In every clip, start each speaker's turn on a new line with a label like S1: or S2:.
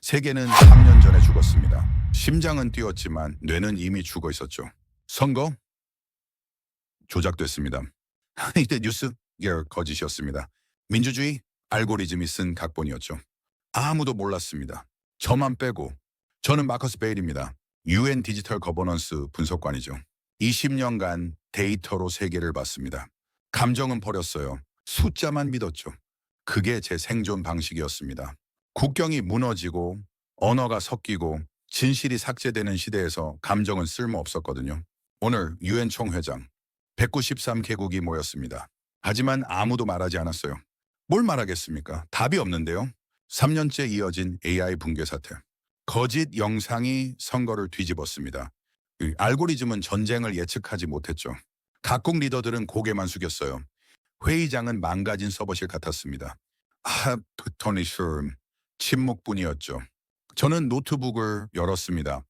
S1: 세계는 3년 전에 죽었습니다. 심장은 뛰었지만 뇌는 이미 죽어 있었죠. 선거 조작됐습니다. 이때 뉴스 거짓이었습니다. 민주주의 알고리즘이 쓴 각본이었죠. 아무도 몰랐습니다. 저만 빼고. 저는 마커스 베일입니다. UN 디지털 거버넌스 분석관이죠. 20년간 데이터로 세계를 봤습니다. 감정은 버렸어요. 숫자만 믿었죠. 그게 제 생존 방식이었습니다. 국경이 무너지고 언어가 섞이고 진실이 삭제되는 시대에서 감정은 쓸모없었거든요. 오늘 UN 총회장 193개국이 모였습니다. 하지만 아무도 말하지 않았어요. 뭘 말하겠습니까? 답이 없는데요. 3년째 이어진 AI 붕괴 사태. 거짓 영상이 선거를 뒤집었습니다. 이 알고리즘은 전쟁을 예측하지 못했죠. 각국 리더들은 고개만 숙였어요. 회의장은 망가진 서버실 같았습니다. 토니 슈 침묵뿐이었죠. 저는 노트북을 열었습니다.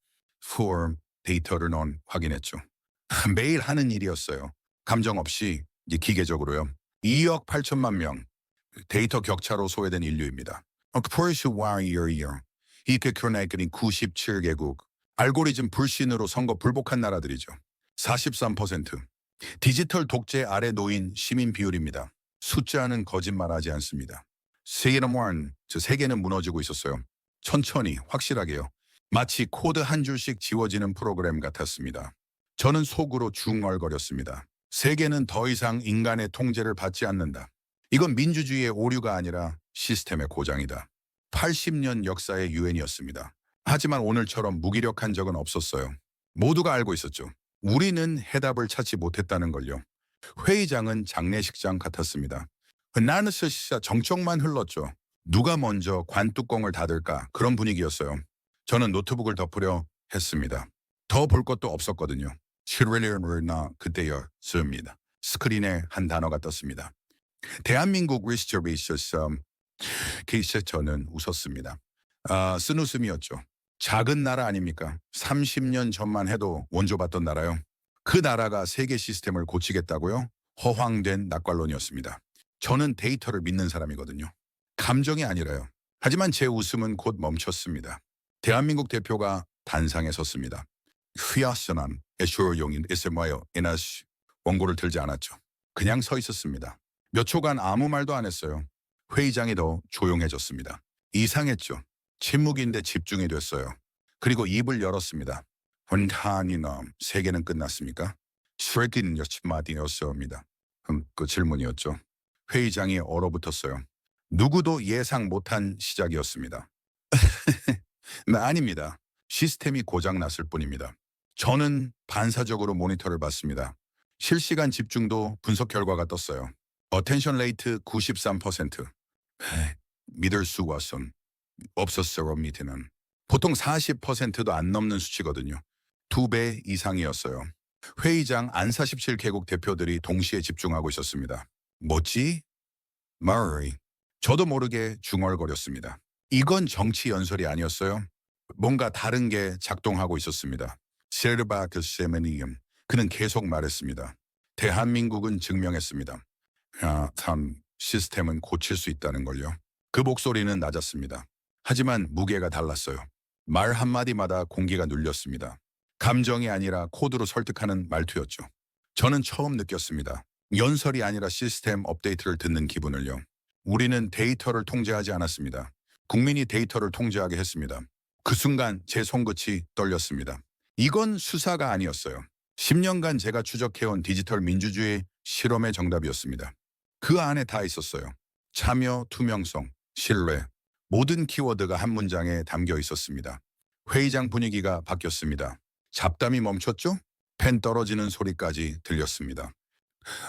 S1: for 데이터를 넣은 확인했죠. 매일 하는 일이었어요. 감정 없이 이제 기계적으로요. 2억 8천만 명 데이터 격차로 소외된 인류입니다. 퍼시 와이어이어 이렇게 크로네이크린 97개국 알고리즘 불신으로 선거 불복한 나라들이죠. 43% 디지털 독재 아래 놓인 시민 비율입니다. 숫자는 거짓말하지 않습니다. 세계는 무너지고 있었어요. 천천히 확실하게요. 마치 코드 한 줄씩 지워지는 프로그램 같았습니다. 저는 속으로 중얼거렸습니다. 세계는 더 이상 인간의 통제를 받지 않는다. 이건 민주주의의 오류가 아니라 시스템의 고장이다. 80년 역사의 유엔이었습니다. 하지만 오늘처럼 무기력한 적은 없었어요. 모두가 알고 있었죠. 우리는 해답을 찾지 못했다는 걸요. 회의장은 장례식장 같았습니다. 나는 진짜 정적만 흘렀죠. 누가 먼저 관뚜껑을 닫을까 그런 분위기였어요. 저는 노트북을 덮으려 했습니다. 더 볼 것도 없었거든요. 시르리얼나 그때였습니다. 스크린에 한 단어가 떴습니다. 대한민국 리스터리셔스 케이스 저는 웃었습니다. 쓴 웃음이었죠. 작은 나라 아닙니까? 30년 전만 해도 원조받던 나라요. 그 나라가 세계 시스템을 고치겠다고요? 허황된 낙관론이었습니다. 저는 데이터를 믿는 사람이거든요. 감정이 아니라요. 하지만 제 웃음은 곧 멈췄습니다. 대한민국 대표가 단상에 섰습니다. 휘하선한 애쇼용인 SMYO 에나시 원고를 들지 않았죠. 그냥 서 있었습니다. 몇 초간 아무 말도 안 했어요. 회의장이 더 조용해졌습니다. 이상했죠. 침묵인데 집중이 됐어요. 그리고 입을 열었습니다. 혼탄이나 세계는 끝났습니까? 슈레긴 여치마디였습니다. 그 질문이었죠. 회의장이 얼어붙었어요. 누구도 예상 못한 시작이었습니다. 아닙니다. 시스템이 고장났을 뿐입니다. 저는 반사적으로 모니터를 봤습니다. 실시간 집중도 분석 결과가 떴어요. 어텐션 레이트 93%. 믿을 수가 없었어요. 밑에는. 보통 40%도 안 넘는 수치거든요. 2배 이상이었어요. 회의장 안 47개국 대표들이 동시에 집중하고 있었습니다. 뭐지? 마리. 저도 모르게 중얼거렸습니다. 이건 정치 연설이 아니었어요. 뭔가 다른 게 작동하고 있었습니다. 세르바크 세메니움. 그는 계속 말했습니다. 대한민국은 증명했습니다. 참 시스템은 고칠 수 있다는 걸요. 그 목소리는 낮았습니다. 하지만 무게가 달랐어요. 말 한마디마다 공기가 눌렸습니다. 감정이 아니라 코드로 설득하는 말투였죠. 저는 처음 느꼈습니다. 연설이 아니라 시스템 업데이트를 듣는 기분을요. 우리는 데이터를 통제하지 않았습니다. 국민이 데이터를 통제하게 했습니다. 그 순간 제 손끝이 떨렸습니다. 이건 수사가 아니었어요. 10년간 제가 추적해온 디지털 민주주의 실험의 정답이었습니다. 그 안에 다 있었어요. 참여, 투명성, 신뢰, 모든 키워드가 한 문장에 담겨 있었습니다. 회의장 분위기가 바뀌었습니다. 잡담이 멈췄죠? 펜 떨어지는 소리까지 들렸습니다.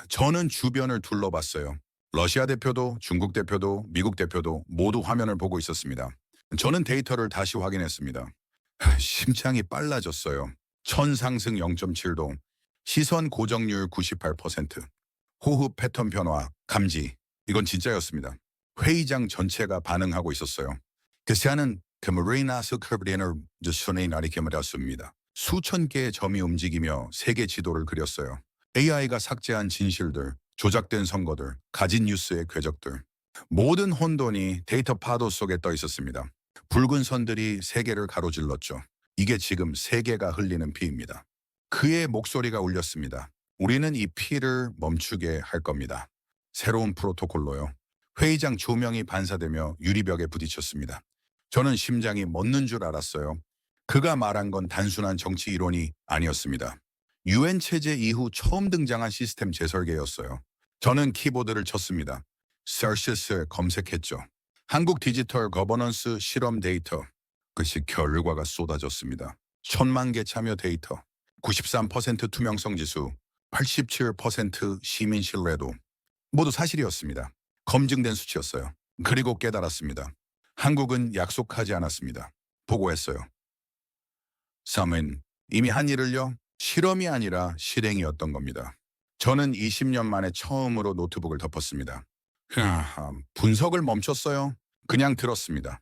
S1: 저는 주변을 둘러봤어요. 러시아 대표도, 중국 대표도, 미국 대표도 모두 화면을 보고 있었습니다. 저는 데이터를 다시 확인했습니다. 심장이 빨라졌어요. 천상승 0.7도, 시선 고정률 98%, 호흡 패턴 변화, 감지. 이건 진짜였습니다. 회의장 전체가 반응하고 있었어요. 그 시간은 마리나 스크브리너 손에 나리게 말했습니다. 수천 개의 점이 움직이며 세계 지도를 그렸어요. AI가 삭제한 진실들, 조작된 선거들, 가진 뉴스의 궤적들. 모든 혼돈이 데이터 파도 속에 떠 있었습니다. 붉은 선들이 세계를 가로질렀죠. 이게 지금 세계가 흘리는 피입니다. 그의 목소리가 울렸습니다. 우리는 이 피를 멈추게 할 겁니다. 새로운 프로토콜로요. 회의장 조명이 반사되며 유리벽에 부딪혔습니다. 저는 심장이 멎는 줄 알았어요. 그가 말한 건 단순한 정치 이론이 아니었습니다. 유엔 체제 이후 처음 등장한 시스템 재설계였어요. 저는 키보드를 쳤습니다. 서치스를 검색했죠. 한국 디지털 거버넌스 실험 데이터. 그것이 결과가 쏟아졌습니다. 1,000만 개 참여 데이터, 93% 투명성 지수, 87% 시민 신뢰도. 모두 사실이었습니다. 검증된 수치였어요. 그리고 깨달았습니다. 한국은 약속하지 않았습니다. 보고했어요. 3은 이미 한 일을요. 실험이 아니라 실행이었던 겁니다. 저는 20년 만에 처음으로 노트북을 덮었습니다. 분석을 멈췄어요. 그냥 들었습니다.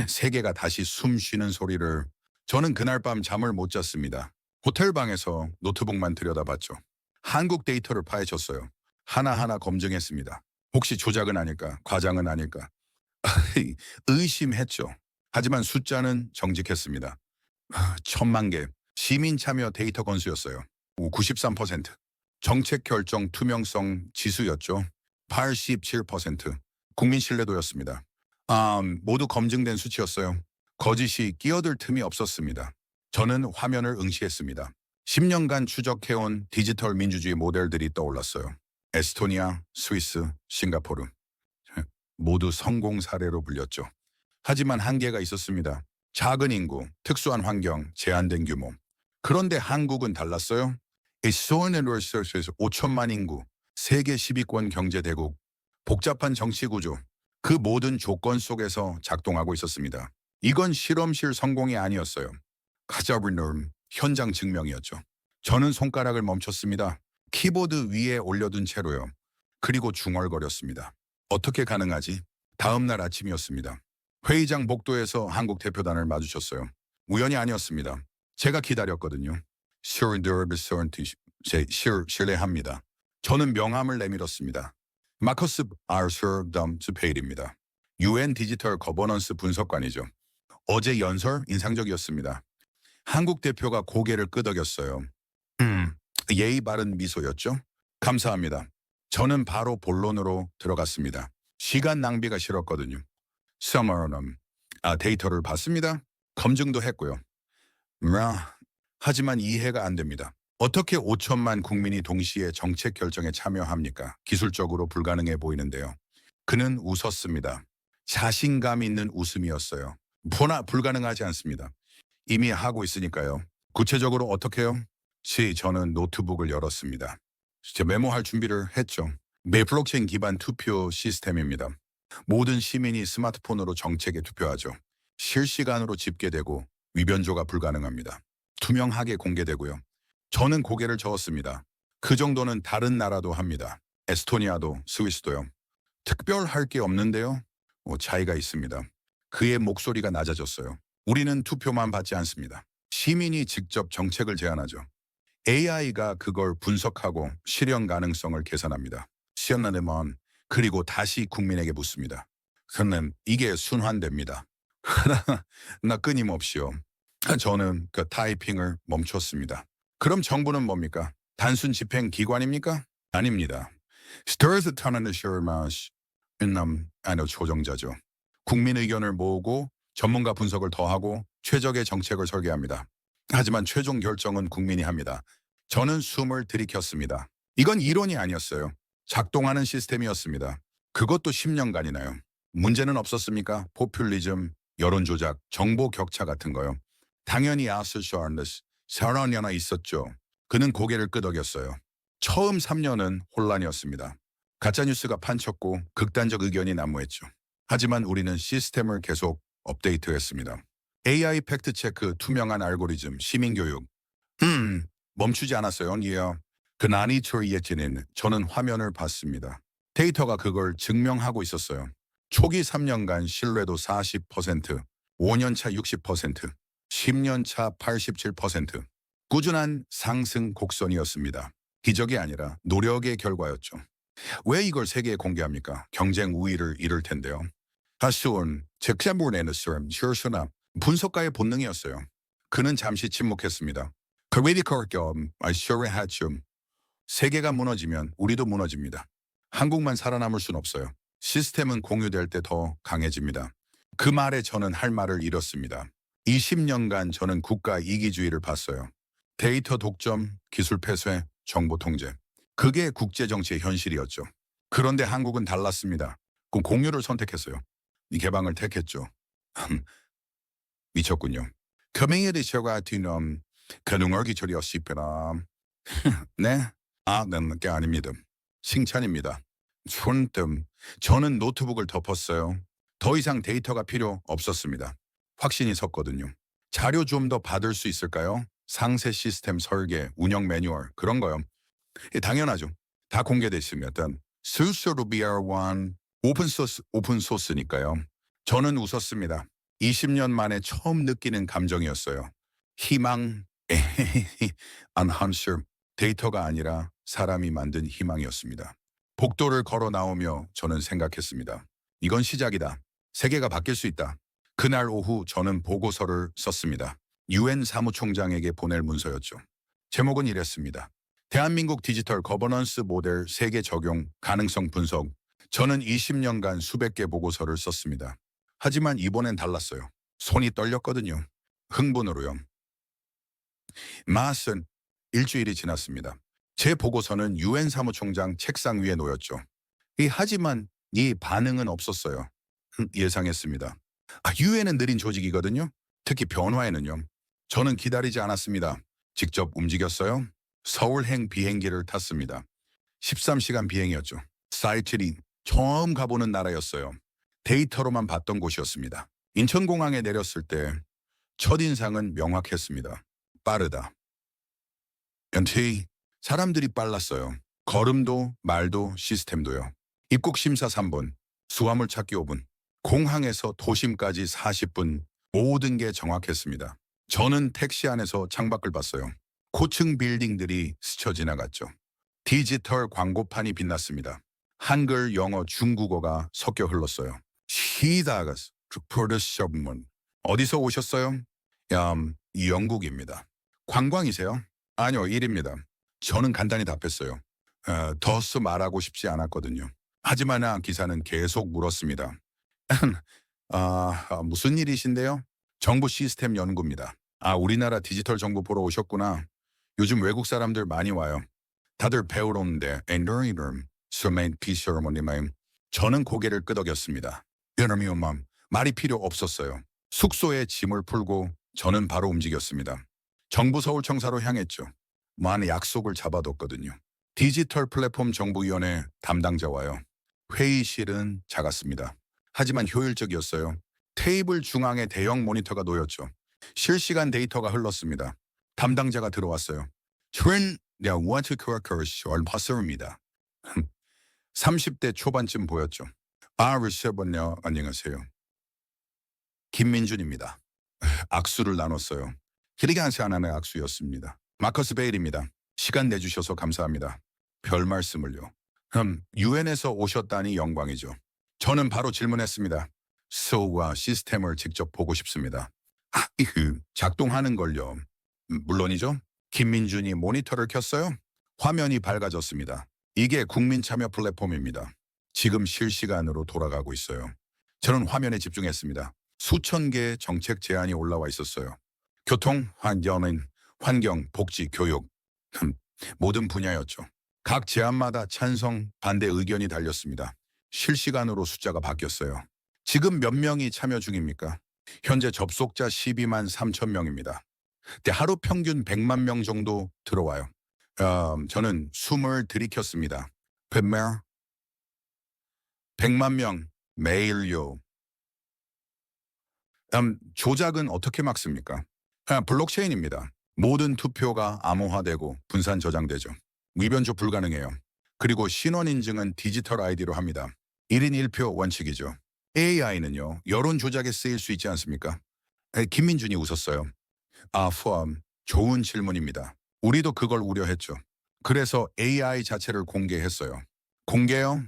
S1: 세계가 다시 숨 쉬는 소리를. 저는 그날 밤 잠을 못 잤습니다. 호텔 방에서 노트북만 들여다봤죠. 한국 데이터를 파헤쳤어요. 하나하나 검증했습니다. 혹시 조작은 아닐까? 과장은 아닐까? 의심했죠. 하지만 숫자는 정직했습니다. 1,000만 개. 시민 참여 데이터 건수였어요. 93%. 정책 결정 투명성 지수였죠. 87%. 국민 신뢰도였습니다. 모두 검증된 수치였어요. 거짓이 끼어들 틈이 없었습니다. 저는 화면을 응시했습니다. 10년간 추적해온 디지털 민주주의 모델들이 떠올랐어요. 에스토니아, 스위스, 싱가포르. 모두 성공 사례로 불렸죠. 하지만 한계가 있었습니다. 작은 인구, 특수한 환경, 제한된 규모. 그런데 한국은 달랐어요. 에스토니아에서 5천만 인구, 세계 10위권 경제대국, 복잡한 정치 구조. 그 모든 조건 속에서 작동하고 있었습니다. 이건 실험실 성공이 아니었어요. 가자브놀 현장 증명이었죠. 저는 손가락을 멈췄습니다. 키보드 위에 올려둔 채로요. 그리고 중얼거렸습니다. 어떻게 가능하지? 다음 날 아침이었습니다. 회의장 복도에서 한국 대표단을 마주쳤어요. 우연이 아니었습니다. 제가 기다렸거든요. 신뢰합니다. 저는 명함을 내밀었습니다. 마커스 아르서 덤스페일입니다. 유엔 디지털 거버넌스 분석관이죠. 어제 연설 인상적이었습니다. 한국 대표가 고개를 끄덕였어요. 예의 바른 미소였죠. 감사합니다. 저는 바로 본론으로 들어갔습니다. 시간 낭비가 싫었거든요. 서머럼 데이터를 봤습니다. 검증도 했고요. 하지만 이해가 안 됩니다. 어떻게 5천만 국민이 동시에 정책 결정에 참여합니까? 기술적으로 불가능해 보이는데요. 그는 웃었습니다. 자신감 있는 웃음이었어요. 불가능하지 않습니다. 이미 하고 있으니까요. 구체적으로 어떻게요? 저는 노트북을 열었습니다. 메모할 준비를 했죠. 블록체인 기반 투표 시스템입니다. 모든 시민이 스마트폰으로 정책에 투표하죠. 실시간으로 집계되고 위변조가 불가능합니다. 투명하게 공개되고요. 저는 고개를 저었습니다. 그 정도는 다른 나라도 합니다. 에스토니아도 스위스도요. 특별할 게 없는데요. 차이가 있습니다. 그의 목소리가 낮아졌어요. 우리는 투표만 받지 않습니다. 시민이 직접 정책을 제안하죠. AI가 그걸 분석하고 실현 가능성을 계산합니다. 시연나네만 그리고 다시 국민에게 묻습니다. 그는 이게 순환됩니다. 나 끊임없이요. 저는 그 타이핑을 멈췄습니다. 그럼 정부는 뭡니까? 단순 집행 기관입니까? 아닙니다. 스트레스 타는 셔마시 조정자죠. 국민 의견을 모으고 전문가 분석을 더하고 최적의 정책을 설계합니다. 하지만 최종 결정은 국민이 합니다. 저는 숨을 들이켰습니다. 이건 이론이 아니었어요. 작동하는 시스템이었습니다. 그것도 10년간이나요. 문제는 없었습니까? 포퓰리즘, 여론 조작, 정보 격차 같은 거요. 당연히 아스쇼안데스 사람이 하나 있었죠. 그는 고개를 끄덕였어요. 처음 3년은 혼란이었습니다. 가짜뉴스가 판쳤고 극단적 의견이 난무했죠. 하지만 우리는 시스템을 계속 업데이트했습니다. AI 팩트체크, 투명한 알고리즘, 시민교육. 멈추지 않았어요. 그 난이 처리했지는 저는 화면을 봤습니다. 데이터가 그걸 증명하고 있었어요. 초기 3년간 신뢰도 40%, 5년차 60%, 10년차 87%. 꾸준한 상승 곡선이었습니다. 기적이 아니라 노력의 결과였죠. 왜 이걸 세계에 공개합니까? 경쟁 우위를 잃을 텐데요. 하수원, 제 사람, 셔서나 분석가의 본능이었어요. 그는 잠시 침묵했습니다. 크리티컬 겸 아쇼레 하춤. 세계가 무너지면 우리도 무너집니다. 한국만 살아남을 순 없어요. 시스템은 공유될 때 더 강해집니다. 그 말에 저는 할 말을 잃었습니다. 20년간 저는 국가 이기주의를 봤어요. 데이터 독점, 기술 폐쇄, 정보 통제. 그게 국제정치의 현실이었죠. 그런데 한국은 달랐습니다. 그 공유를 선택했어요. 이 개방을 택했죠. 미쳤군요. 커뮤니티가 뒤넘 가능하기 처리였습니다. 네? 네, 아닙니다. 칭찬입니다. 손뜸. 저는 노트북을 덮었어요. 더 이상 데이터가 필요 없었습니다. 확신이 섰거든요. 자료 좀 더 받을 수 있을까요? 상세 시스템 설계, 운영 매뉴얼 그런 거요. 예, 당연하죠. 다 공개돼 있습니다. 일단 스스로 BR1 오픈소스니까요. 저는 웃었습니다. 20년 만에 처음 느끼는 감정이었어요. 희망, 안한스 데이터가 아니라 사람이 만든 희망이었습니다. 복도를 걸어 나오며 저는 생각했습니다. 이건 시작이다. 세계가 바뀔 수 있다. 그날 오후 저는 보고서를 썼습니다. 유엔 사무총장에게 보낼 문서였죠. 제목은 이랬습니다. 대한민국 디지털 거버넌스 모델 세계 적용 가능성 분석. 저는 20년간 수백 개 보고서를 썼습니다. 하지만 이번엔 달랐어요. 손이 떨렸거든요. 흥분으로요. 맛은 일주일이 지났습니다. 제 보고서는 유엔 사무총장 책상 위에 놓였죠. 하지만 이 반응은 없었어요. 예상했습니다. 유엔은 느린 조직이거든요. 특히 변화에는요. 저는 기다리지 않았습니다. 직접 움직였어요. 서울행 비행기를 탔습니다. 13시간 비행이었죠. 사이틀이 처음 가보는 나라였어요. 데이터로만 봤던 곳이었습니다. 인천공항에 내렸을 때 첫인상은 명확했습니다. 빠르다. 연티 사람들이 빨랐어요. 걸음도 말도 시스템도요. 입국 심사 3분, 수화물 찾기 5분, 공항에서 도심까지 40분, 모든 게 정확했습니다. 저는 택시 안에서 창밖을 봤어요. 고층 빌딩들이 스쳐 지나갔죠. 디지털 광고판이 빛났습니다. 한글, 영어, 중국어가 섞여 흘렀어요. 시다가스, 프로듀서문. 어디서 오셨어요? 영국입니다. 관광이세요? 아니요, 일입니다. 저는 간단히 답했어요. 더스 말하고 싶지 않았거든요. 하지만 기사는 계속 물었습니다. 무슨 일이신데요? 정부 시스템 연구입니다. 우리나라 디지털 정보 보러 오셨구나. 요즘 외국 사람들 많이 와요. 다들 배우러 오는데 엔더이름 스메인 피셔머니마임. 저는 고개를 끄덕였습니다. 여러미엄맘 말이 필요 없었어요. 숙소에 짐을 풀고 저는 바로 움직였습니다. 정부 서울청사로 향했죠. 많은 약속을 잡아뒀거든요. 디지털 플랫폼 정부위원회 담당자와요. 회의실은 작았습니다. 하지만 효율적이었어요. 테이블 중앙에 대형 모니터가 놓였죠. 실시간 데이터가 흘렀습니다. 담당자가 들어왔어요. 트렌 와트 크라커스 얼파서입니다. 30대 초반쯤 보였죠. 리세번요. 안녕하세요. 김민준입니다. 악수를 나눴어요. 길이간세 하나의 악수였습니다. 마커스 베일입니다. 시간 내주셔서 감사합니다. 별 말씀을요. 유엔에서 오셨다니 영광이죠. 저는 바로 질문했습니다. 소와 시스템을 직접 보고 싶습니다. 작동하는 걸요. 물론이죠. 김민준이 모니터를 켰어요. 화면이 밝아졌습니다. 이게 국민참여 플랫폼입니다. 지금 실시간으로 돌아가고 있어요. 저는 화면에 집중했습니다. 수천 개의 정책 제안이 올라와 있었어요. 교통, 환경, 복지, 교육 모든 분야였죠. 각 제안마다 찬성, 반대 의견이 달렸습니다. 실시간으로 숫자가 바뀌었어요. 지금 몇 명이 참여 중입니까? 현재 접속자 12만 3천 명입니다. 하루 평균 100만 명 정도 들어와요. 저는 숨을 들이켰습니다. 100만 명 매일요. 조작은 어떻게 막습니까? 블록체인입니다. 모든 투표가 암호화되고 분산 저장되죠. 위변조 불가능해요. 그리고 신원 인증은 디지털 아이디로 합니다. 1인 1표 원칙이죠. AI는요. 여론 조작에 쓰일 수 있지 않습니까? 김민준이 웃었어요. 좋은 질문입니다. 우리도 그걸 우려했죠. 그래서 AI 자체를 공개했어요. 공개요?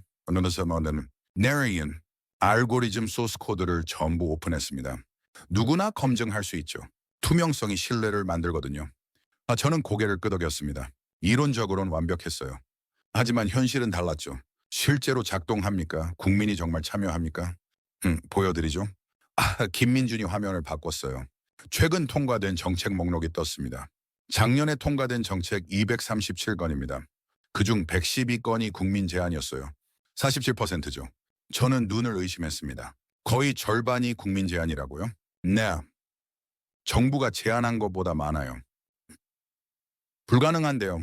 S1: 내리인 알고리즘 소스 코드를 전부 오픈했습니다. 누구나 검증할 수 있죠. 투명성이 신뢰를 만들거든요. 저는 고개를 끄덕였습니다. 이론적으로는 완벽했어요. 하지만 현실은 달랐죠. 실제로 작동합니까? 국민이 정말 참여합니까? 보여드리죠. 김민준이 화면을 바꿨어요. 최근 통과된 정책 목록이 떴습니다. 작년에 통과된 정책 237건입니다. 그중 112건이 국민 제안이었어요. 47%죠. 저는 눈을 의심했습니다. 거의 절반이 국민 제안이라고요? 네, 정부가 제안한 것보다 많아요. 불가능한데요.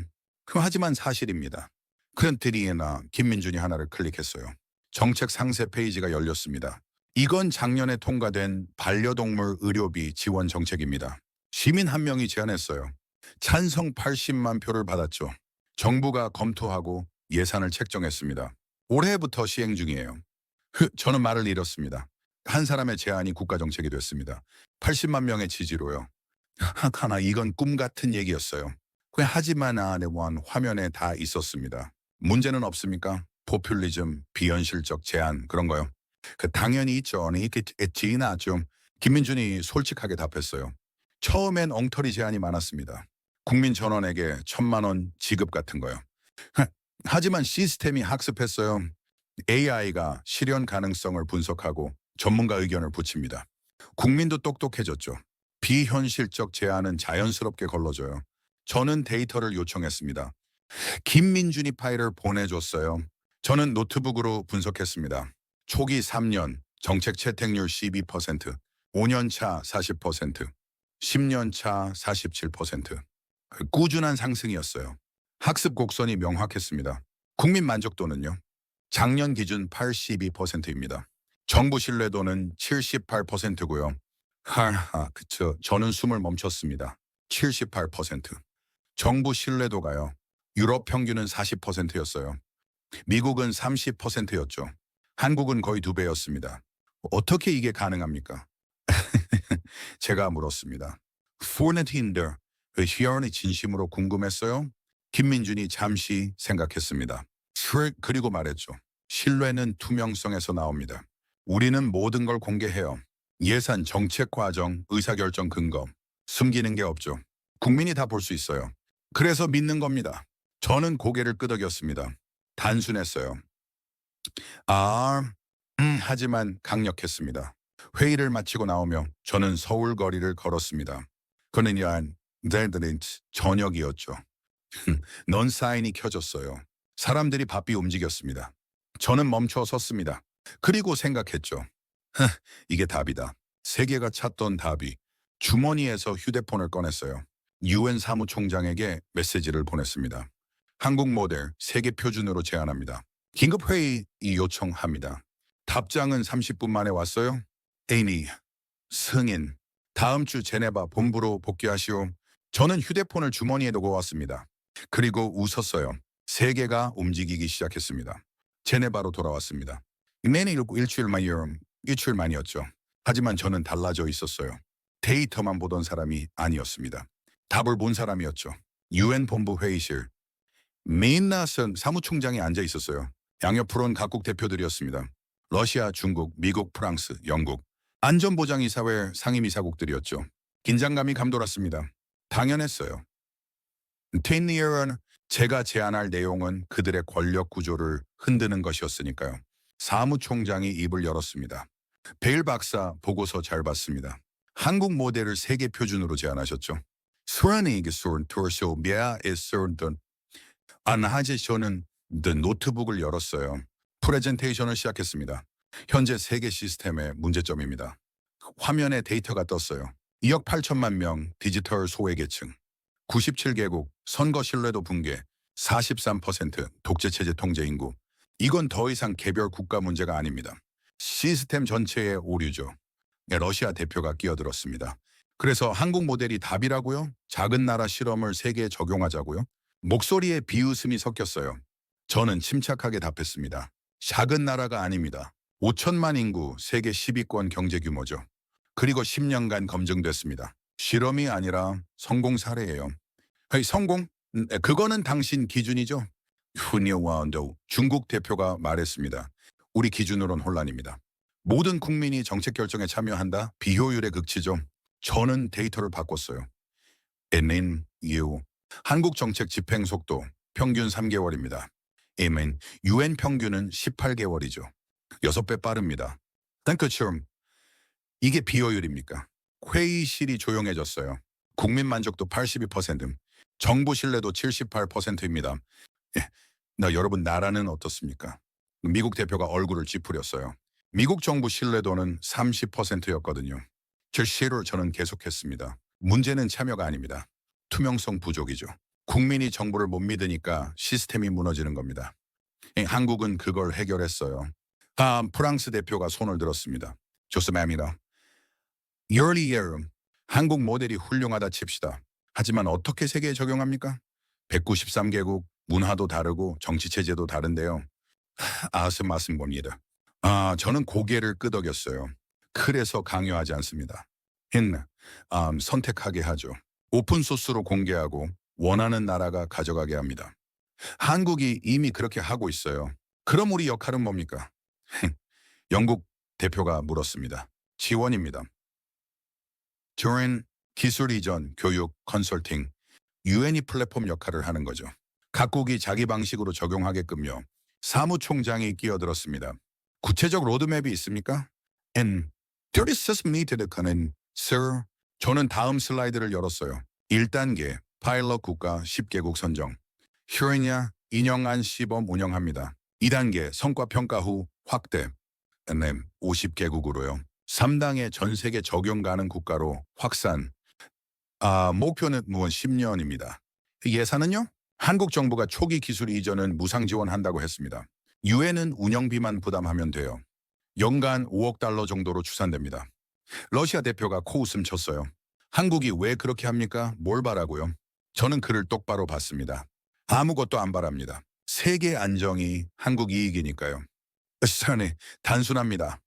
S1: 하지만 사실입니다. 크런트리에나 김민준이 하나를 클릭했어요. 정책 상세 페이지가 열렸습니다. 이건 작년에 통과된 반려동물 의료비 지원 정책입니다. 시민 한 명이 제안했어요. 찬성 80만 표를 받았죠. 정부가 검토하고 예산을 책정했습니다. 올해부터 시행 중이에요. 저는 말을 잃었습니다. 한 사람의 제안이 국가정책이 됐습니다. 80만 명의 지지로요. 하나 이건 꿈 같은 얘기였어요. 하지만 안에원 화면에 다 있었습니다. 문제는 없습니까? 포퓰리즘, 비현실적 제안 그런 거요. 당연히 있죠. 있지나 좀. 김민준이 솔직하게 답했어요. 처음엔 엉터리 제안이 많았습니다. 국민 전원에게 1,000만 원 지급 같은 거요. 하지만 시스템이 학습했어요. AI가 실현 가능성을 분석하고 전문가 의견을 붙입니다. 국민도 똑똑해졌죠. 비현실적 제안은 자연스럽게 걸러져요. 저는 데이터를 요청했습니다. 김민준이 파일을 보내줬어요. 저는 노트북으로 분석했습니다. 초기 3년, 정책 채택률 12%, 5년 차 40%, 10년 차 47%. 꾸준한 상승이었어요. 학습 곡선이 명확했습니다. 국민 만족도는요? 작년 기준 82%입니다. 정부 신뢰도는 78%고요. 그쵸. 저는 숨을 멈췄습니다. 78%. 정부 신뢰도가요. 유럽 평균은 40%였어요. 미국은 30%였죠. 한국은 거의 2배였습니다. 어떻게 이게 가능합니까? 제가 물었습니다. 포네틴더, 희연이 진심으로 궁금했어요? 김민준이 잠시 생각했습니다. 그리고 말했죠. 신뢰는 투명성에서 나옵니다. 우리는 모든 걸 공개해요. 예산, 정책 과정, 의사결정 근거. 숨기는 게 없죠. 국민이 다 볼 수 있어요. 그래서 믿는 겁니다. 저는 고개를 끄덕였습니다. 단순했어요. 하지만 강력했습니다. 회의를 마치고 나오며 저는 서울 거리를 걸었습니다. 그는 저녁이었죠. 넌 사인이 켜졌어요. 사람들이 바삐 움직였습니다. 저는 멈춰 섰습니다. 그리고 생각했죠. 이게 답이다. 세계가 찾던 답이. 주머니에서 휴대폰을 꺼냈어요. UN 사무총장에게 메시지를 보냈습니다. 한국 모델 세계 표준으로 제안합니다. 긴급회의 요청합니다. 답장은 30분 만에 왔어요. 애니, 승인, 다음 주 제네바 본부로 복귀하시오. 저는 휴대폰을 주머니에 두고 왔습니다. 그리고 웃었어요. 세계가 움직이기 시작했습니다. 제네바로 돌아왔습니다. 내내 일주일 만이었죠. 하지만 저는 달라져 있었어요. 데이터만 보던 사람이 아니었습니다. 답을 본 사람이었죠. UN 본부 회의실. 메인나선 사무총장이 앉아 있었어요. 양옆으론 각국 대표들이었습니다. 러시아, 중국, 미국, 프랑스, 영국. 안전보장이사회 상임이사국들이었죠. 긴장감이 감돌았습니다. 당연했어요. 테니어는 제가 제안할 내용은 그들의 권력 구조를 흔드는 것이었으니까요. 사무총장이 입을 열었습니다. 베일 박사 보고서 잘 봤습니다. 한국 모델을 세계 표준으로 제안하셨죠. 안하지 저는 노트북을 열었어요. 프레젠테이션을 시작했습니다. 현재 세계 시스템의 문제점입니다. 화면에 데이터가 떴어요. 2억 8천만 명 디지털 소외계층, 97개국 선거 신뢰도 붕괴, 43% 독재체제 통제 인구. 이건 더 이상 개별 국가 문제가 아닙니다. 시스템 전체의 오류죠. 러시아 대표가 끼어들었습니다. 그래서 한국 모델이 답이라고요? 작은 나라 실험을 세계에 적용하자고요? 목소리에 비웃음이 섞였어요. 저는 침착하게 답했습니다. 작은 나라가 아닙니다. 5천만 인구 세계 10위권 경제 규모죠. 그리고 10년간 검증됐습니다. 실험이 아니라 성공 사례예요. 성공? 그거는 당신 기준이죠? 후니와운도 중국 대표가 말했습니다. 우리 기준으론 혼란입니다. 모든 국민이 정책 결정에 참여한다. 비효율의 극치죠. 저는 데이터를 바꿨어요. NN, EU. 한국 정책 집행 속도 평균 3개월입니다. 에멘, UN 평균은 18개월이죠. 6배 빠릅니다. 탱크처럼 이게 비효율입니까? 회의실이 조용해졌어요. 국민 만족도 82%, 정부 신뢰도 78%입니다. 예, 여러분 나라는 어떻습니까? 미국 대표가 얼굴을 찌푸렸어요. 미국 정부 신뢰도는 30%였거든요. 실시로 저는 계속했습니다. 문제는 참여가 아닙니다. 투명성 부족이죠. 국민이 정부를 못 믿으니까 시스템이 무너지는 겁니다. 한국은 그걸 해결했어요. 프랑스 대표가 손을 들었습니다. 좋습니다. Yearly 한국 모델이 훌륭하다 칩시다. 하지만 어떻게 세계에 적용합니까? 193개국, 문화도 다르고 정치 체제도 다른데요. 아슴아슴 봅니다. 저는 고개를 끄덕였어요. 그래서 강요하지 않습니다. 선택하게 하죠. 오픈소스로 공개하고 원하는 나라가 가져가게 합니다. 한국이 이미 그렇게 하고 있어요. 그럼 우리 역할은 뭡니까? 영국 대표가 물었습니다. 지원입니다. 저는 기술 이전, 교육, 컨설팅, UN이 플랫폼 역할을 하는 거죠. 각국이 자기 방식으로 적용하게끔요. 사무총장이 끼어들었습니다. 구체적 로드맵이 있습니까? There is needed sir. 저는 다음 슬라이드를 열었어요. 1단계, 파일럿 국가 10개국 선정. 휴이냐 인형안 시범 운영합니다. 2단계, 성과 평가 후 확대. 50개국으로요. 3단계 전 세계 적용 가능 국가로 확산. 목표는 10년입니다. 예산은요? 한국 정부가 초기 기술 이전은 무상 지원한다고 했습니다. 유엔은 운영비만 부담하면 돼요. 연간 5억 달러 정도로 추산됩니다. 러시아 대표가 코웃음 쳤어요. 한국이 왜 그렇게 합니까? 뭘 바라고요? 저는 그를 똑바로 봤습니다. 아무것도 안 바랍니다. 세계 안정이 한국 이익이니까요. 단순합니다.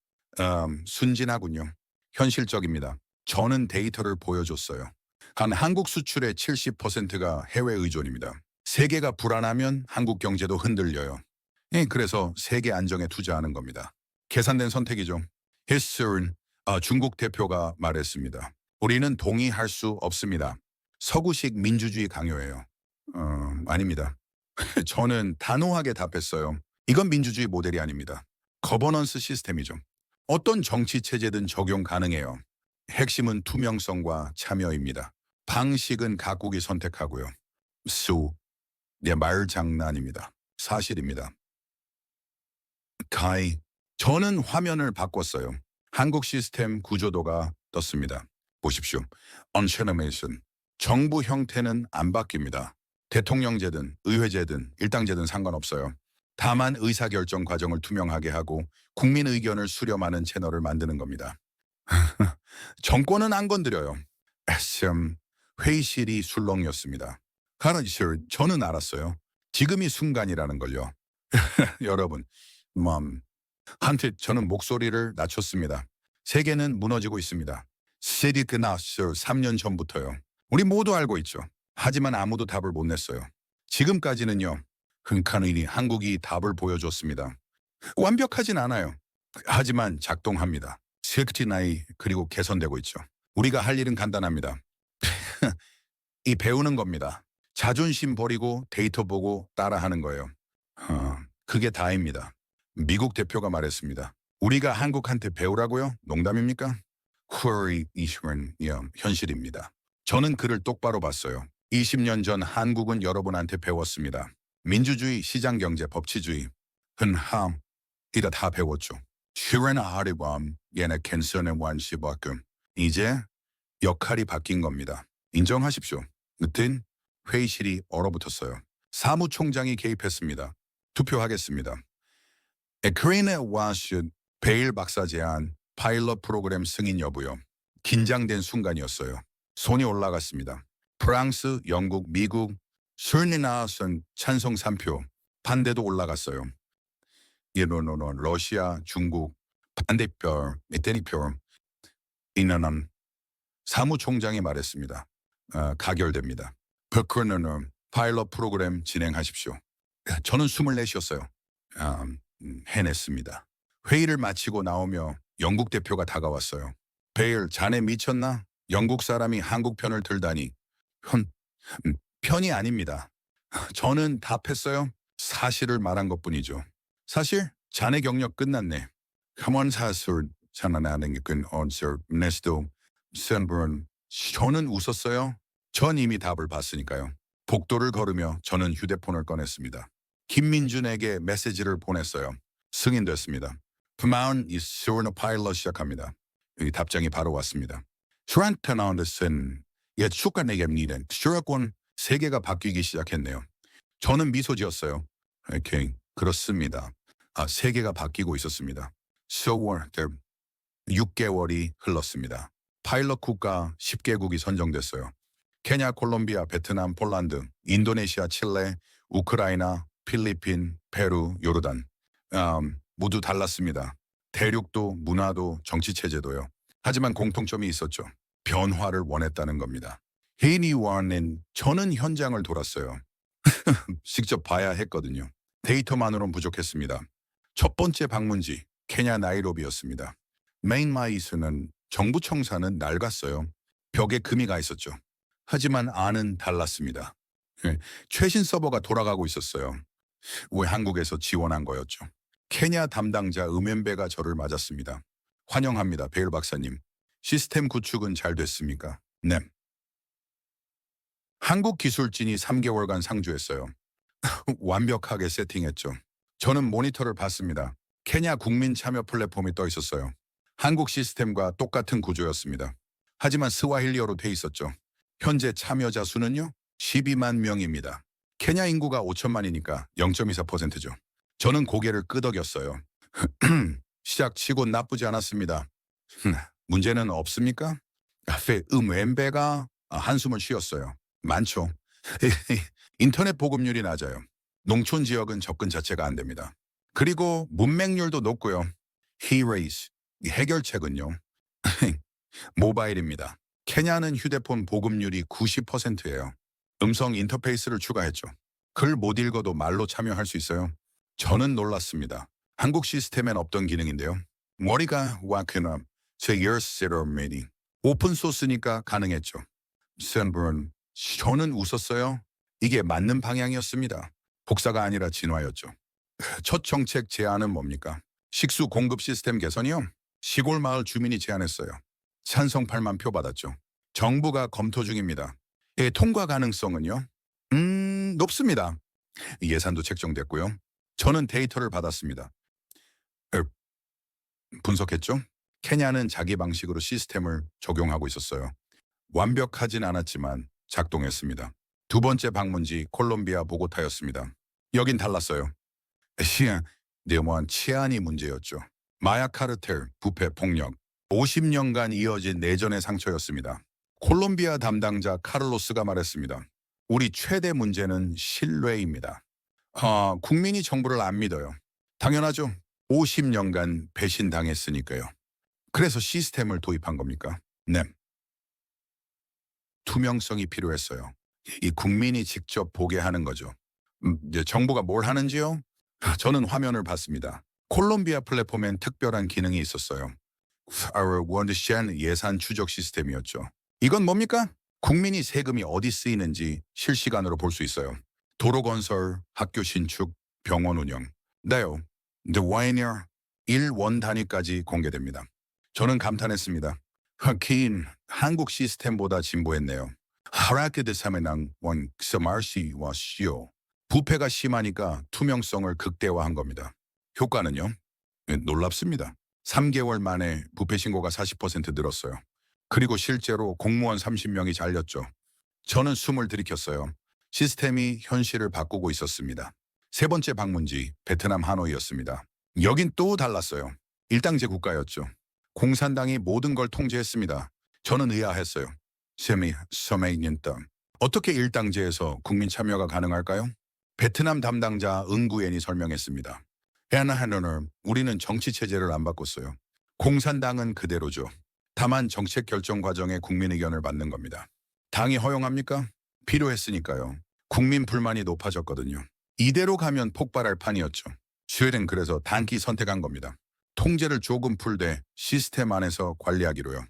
S1: 순진하군요. 현실적입니다. 저는 데이터를 보여줬어요. 한국 수출의 70%가 해외 의존입니다. 세계가 불안하면 한국 경제도 흔들려요. 그래서 세계 안정에 투자하는 겁니다. 계산된 선택이죠. 히스은 중국 대표가 말했습니다. 우리는 동의할 수 없습니다. 서구식 민주주의 강요예요. 아닙니다. 저는 단호하게 답했어요. 이건 민주주의 모델이 아닙니다. 거버넌스 시스템이죠. 어떤 정치 체제든 적용 가능해요. 핵심은 투명성과 참여입니다. 방식은 각국이 선택하고요. 말 장난입니다. 사실입니다. 저는 화면을 바꿨어요. 한국 시스템 구조도가 떴습니다. 보십시오. 언체너메이션. 정부 형태는 안 바뀝니다. 대통령제든 의회제든 일당제든 상관없어요. 다만 의사결정 과정을 투명하게 하고 국민 의견을 수렴하는 채널을 만드는 겁니다. 정권은 안 건드려요. 회의실이 술렁이었습니다. 저는 알았어요. 지금이 순간이라는 걸요. 여러분, 한테 저는 목소리를 낮췄습니다. 세계는 무너지고 있습니다. 시리크나스 3년 전부터요. 우리 모두 알고 있죠. 하지만 아무도 답을 못 냈어요. 지금까지는요. 흔카느니 한국이 답을 보여줬습니다. 완벽하진 않아요. 하지만 작동합니다. 세크티나이 그리고 개선되고 있죠. 우리가 할 일은 간단합니다. 이 배우는 겁니다. 자존심 버리고 데이터 보고 따라하는 거예요. 그게 다입니다. 미국 대표가 말했습니다. 우리가 한국한테 배우라고요? 농담입니까? 현실입니다. 저는 그를 똑바로 봤어요. 20년 전 한국은 여러분한테 배웠습니다. 민주주의, 시장경제, 법치주의. 이다 다 배웠죠. 이제 역할이 바뀐 겁니다. 인정하십시오. 그땐 회의실이 얼어붙었어요. 사무총장이 개입했습니다. 투표하겠습니다. 에크레인의 와슈 베일 박사 제안 파일럿 프로그램 승인 여부요. 긴장된 순간이었어요. 손이 올라갔습니다. 프랑스, 영국, 미국, 스르니나선 찬성 3표, 반대도 올라갔어요. 러시아, 중국, 반대표, 메테니표, 이는 사무총장이 말했습니다. 가결됩니다. 버크는 파일럿 프로그램 진행하십시오. 저는 숨을 내쉬었어요. 해냈습니다. 회의를 마치고 나오며 영국 대표가 다가왔어요. 베일, 자네 미쳤나? 영국 사람이 한국 편을 들다니. 편, 편이 아닙니다. 저는 답했어요. 사실을 말한 것뿐이죠. 사실 자네 경력 끝났네. 가만 사술 장난하는 건 언서 네스도 선브런. 저는 웃었어요. 전 이미 답을 봤으니까요. 복도를 걸으며 저는 휴대폰을 꺼냈습니다. 김민준에게 메시지를 보냈어요. 승인됐습니다. 그마운 이 스워너 파일럿 시작합니다. 이 답장이 바로 왔습니다. 트란트나운드슨 예 축하내겠습니다. 수락권 세계가 바뀌기 시작했네요. 저는 미소 지었어요. 오케이, 그렇습니다. 세계가 바뀌고 있었습니다. 소월 6개월이 흘렀습니다. 파일럿 국가 10개국이 선정됐어요. 케냐, 콜롬비아, 베트남, 폴란드, 인도네시아, 칠레, 우크라이나, 필리핀, 페루, 요르단. 모두 달랐습니다. 대륙도, 문화도, 정치체제도요. 하지만 공통점이 있었죠. 변화를 원했다는 겁니다. 헤이니와는 저는 현장을 돌았어요. 직접 봐야 했거든요. 데이터만으로는 부족했습니다. 첫 번째 방문지 케냐 나이로비였습니다. 메인마이스는 정부 청사는 낡았어요. 벽에 금이 가 있었죠. 하지만 안은 달랐습니다. 최신 서버가 돌아가고 있었어요. 왜 한국에서 지원한 거였죠. 케냐 담당자 음연배가 저를 맞았습니다. 환영합니다, 베일 박사님. 시스템 구축은 잘 됐습니까? 네. 한국 기술진이 3개월간 상주했어요. 완벽하게 세팅했죠. 저는 모니터를 봤습니다. 케냐 국민 참여 플랫폼이 떠 있었어요. 한국 시스템과 똑같은 구조였습니다. 하지만 스와힐리어로 돼 있었죠. 현재 참여자 수는요? 12만 명입니다. 케냐 인구가 5천만이니까 0.24%죠. 저는 고개를 끄덕였어요. 시작치고 나쁘지 않았습니다. 문제는 없습니까? 왼배가 한숨을 쉬었어요. 많죠. 인터넷 보급률이 낮아요. 농촌 지역은 접근 자체가 안 됩니다. 그리고 문맹률도 높고요. 히레이스, 해결책은요. 모바일입니다. 케냐는 휴대폰 보급률이 90%예요. 음성 인터페이스를 추가했죠. 글 못 읽어도 말로 참여할 수 있어요. 저는 놀랐습니다. 한국 시스템엔 없던 기능인데요. 머리가 와크나 제 열세러메니 오픈소스니까 가능했죠. 선브런, 저는 웃었어요. 이게 맞는 방향이었습니다. 복사가 아니라 진화였죠. 첫 정책 제안은 뭡니까? 식수 공급 시스템 개선이요? 시골 마을 주민이 제안했어요. 찬성 8만 표 받았죠. 정부가 검토 중입니다. 통과 가능성은요? 높습니다. 예산도 책정됐고요. 저는 데이터를 받았습니다. 분석했죠? 케냐는 자기 방식으로 시스템을 적용하고 있었어요. 완벽하진 않았지만 작동했습니다. 두 번째 방문지 콜롬비아 보고타였습니다. 여긴 달랐어요. 치안이 문제였죠. 마약 카르텔, 부패, 폭력, 50년간 이어진 내전의 상처였습니다. 콜롬비아 담당자 카를로스가 말했습니다. 우리 최대 문제는 신뢰입니다. 국민이 정부를 안 믿어요. 당연하죠. 50년간 배신당했으니까요. 그래서 시스템을 도입한 겁니까? 네. 투명성이 필요했어요. 이 국민이 직접 보게 하는 거죠. 이제 정부가 뭘 하는지요? 저는 화면을 봤습니다. 콜롬비아 플랫폼엔 특별한 기능이 있었어요. Our 원드시안 예산 추적 시스템이었죠. 이건 뭡니까? 국민이 세금이 어디 쓰이는지 실시간으로 볼 수 있어요. 도로 건설, 학교 신축, 병원 운영. 네요. The Winer 1원 단위까지 공개됩니다. 저는 감탄했습니다. 하긴 한국 시스템보다 진보했네요. 하라케드 사메낭 원 스마르시와 시오. 부패가 심하니까 투명성을 극대화한 겁니다. 효과는요? 놀랍습니다. 3개월 만에 부패 신고가 40% 늘었어요. 그리고 실제로 공무원 30명이 잘렸죠. 저는 숨을 들이켰어요. 시스템이 현실을 바꾸고 있었습니다. 세 번째 방문지 베트남 하노이였습니다. 여긴 또 달랐어요. 일당제 국가였죠. 공산당이 모든 걸 통제했습니다. 저는 의아했어요. 어떻게 일당제에서 국민 참여가 가능할까요? 베트남 담당자 응구엔이 설명했습니다. 해나하노는 우리는 정치 체제를 안 바꿨어요. 공산당은 그대로죠. 다만 정책 결정 과정에 국민 의견을 받는 겁니다. 당이 허용합니까? 필요했으니까요. 국민 불만이 높아졌거든요. 이대로 가면 폭발할 판이었죠. 스웨덴 그래서 단기 선택한 겁니다. 통제를 조금 풀되 시스템 안에서 관리하기로요.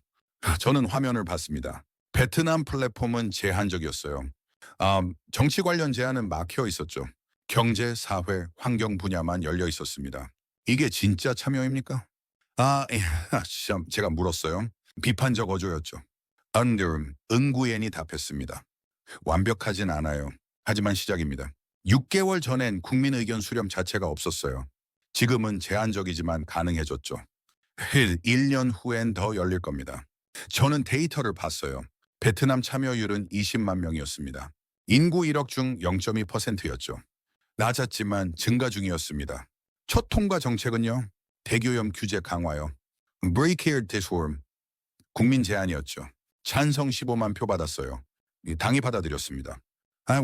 S1: 저는 화면을 봤습니다. 베트남 플랫폼은 제한적이었어요. 정치 관련 제한은 막혀 있었죠. 경제, 사회, 환경 분야만 열려 있었습니다. 이게 진짜 참여입니까? 예, 참, 제가 물었어요. 비판적 어조였죠. 응구엔이 답했습니다. 완벽하진 않아요. 하지만 시작입니다. 6개월 전엔 국민 의견 수렴 자체가 없었어요. 지금은 제한적이지만 가능해졌죠. 1년 후엔 더 열릴 겁니다. 저는 데이터를 봤어요. 베트남 참여율은 20만 명이었습니다. 인구 1억 중 0.2%였죠. 낮았지만 증가 중이었습니다. 첫 통과 정책은요. 대교염 규제 강화요. Break here reform. 국민 제안이었죠. 찬성 15만 표 받았어요. 당이 받아들였습니다.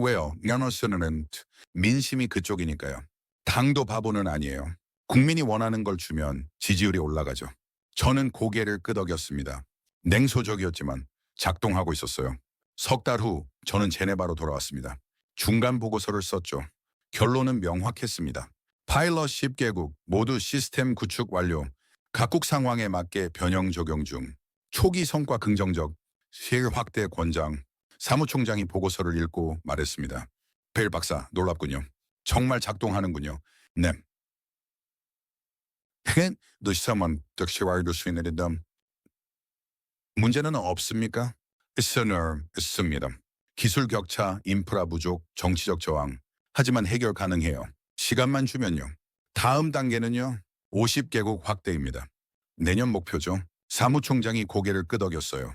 S1: 왜요? 연어스는 민심이 그쪽이니까요. 당도 바보는 아니에요. 국민이 원하는 걸 주면 지지율이 올라가죠. 저는 고개를 끄덕였습니다. 냉소적이었지만 작동하고 있었어요. 석 달 후 저는 제네바로 돌아왔습니다. 중간 보고서를 썼죠. 결론은 명확했습니다. 파일럿 10개국 모두 시스템 구축 완료. 각국 상황에 맞게 변형 적용 중. 초기 성과 긍정적. 실 확대 권장. 사무총장이 보고서를 읽고 말했습니다. 벨 박사 놀랍군요. 정말 작동하는군요. 네. 너시사만 덕시와이도 수인해린다. 문제는 없습니까? 있습니다. 기술 격차, 인프라 부족, 정치적 저항. 하지만 해결 가능해요. 시간만 주면요. 다음 단계는요. 50개국 확대입니다. 내년 목표죠. 사무총장이 고개를 끄덕였어요.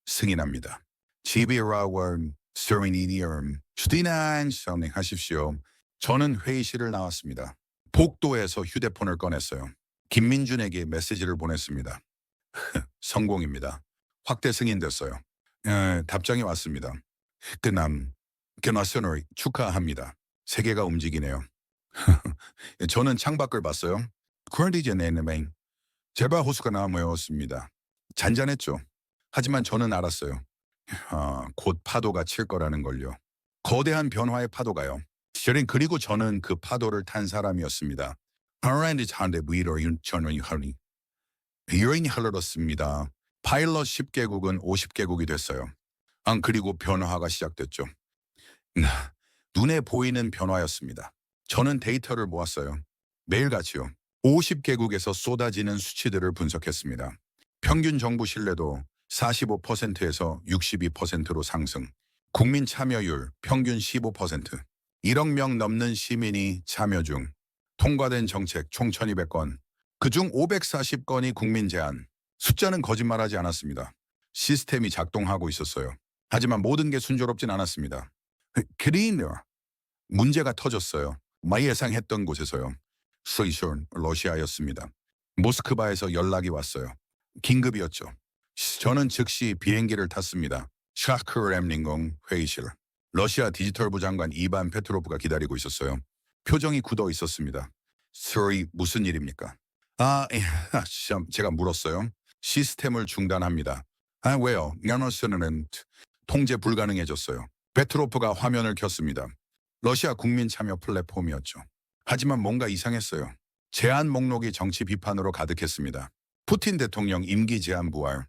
S1: 승인합니다. GB라워 스리니디엄 주디난 선행하십시오. 저는 회의실을 나왔습니다. 복도에서 휴대폰을 꺼냈어요. 김민준에게 메시지를 보냈습니다. 성공입니다. 확대 승인됐어요. 답장이 왔습니다. 끝났으니 축하합니다. 세계가 움직이네요. 저는 창밖을 봤어요. 크런디제네네맹 제발 호수가 나무였습니다. 잔잔했죠. 하지만 저는 알았어요. 곧 파도가 칠 거라는 걸요. 거대한 변화의 파도가요. 그리고 저는 그 파도를 탄 사람이었습니다. 유인이 흘러졌습니다. 파일럿 10개국은 50개국이 됐어요. 그리고 변화가 시작됐죠. 눈에 보이는 변화였습니다. 저는 데이터를 모았어요. 매일같이요. 50개국에서 쏟아지는 수치들을 분석했습니다. 평균 정부 신뢰도 45%에서 62%로 상승. 국민 참여율 평균 15%. 1억 명 넘는 시민이 참여 중. 통과된 정책 총 1200건. 그중 540건이 국민 제안. 숫자는 거짓말하지 않았습니다. 시스템이 작동하고 있었어요. 하지만 모든 게 순조롭진 않았습니다. 그리너 문제가 터졌어요. 예상했던 곳에서요. 스위스, 러시아였습니다. 모스크바에서 연락이 왔어요. 긴급이었죠. 저는 즉시 비행기를 탔습니다. 샤크렘닝공 회의실. 러시아 디지털부 장관 이반 페트로프가 기다리고 있었어요. 표정이 굳어 있었습니다. 소리 무슨 일입니까? 제가 물었어요. 시스템을 중단합니다. 왜요? 연어스는 통제 불가능해졌어요. 페트로프가 화면을 켰습니다. 러시아 국민 참여 플랫폼이었죠. 하지만 뭔가 이상했어요. 제안 목록이 정치 비판으로 가득했습니다. 푸틴 대통령 임기 제한 부활,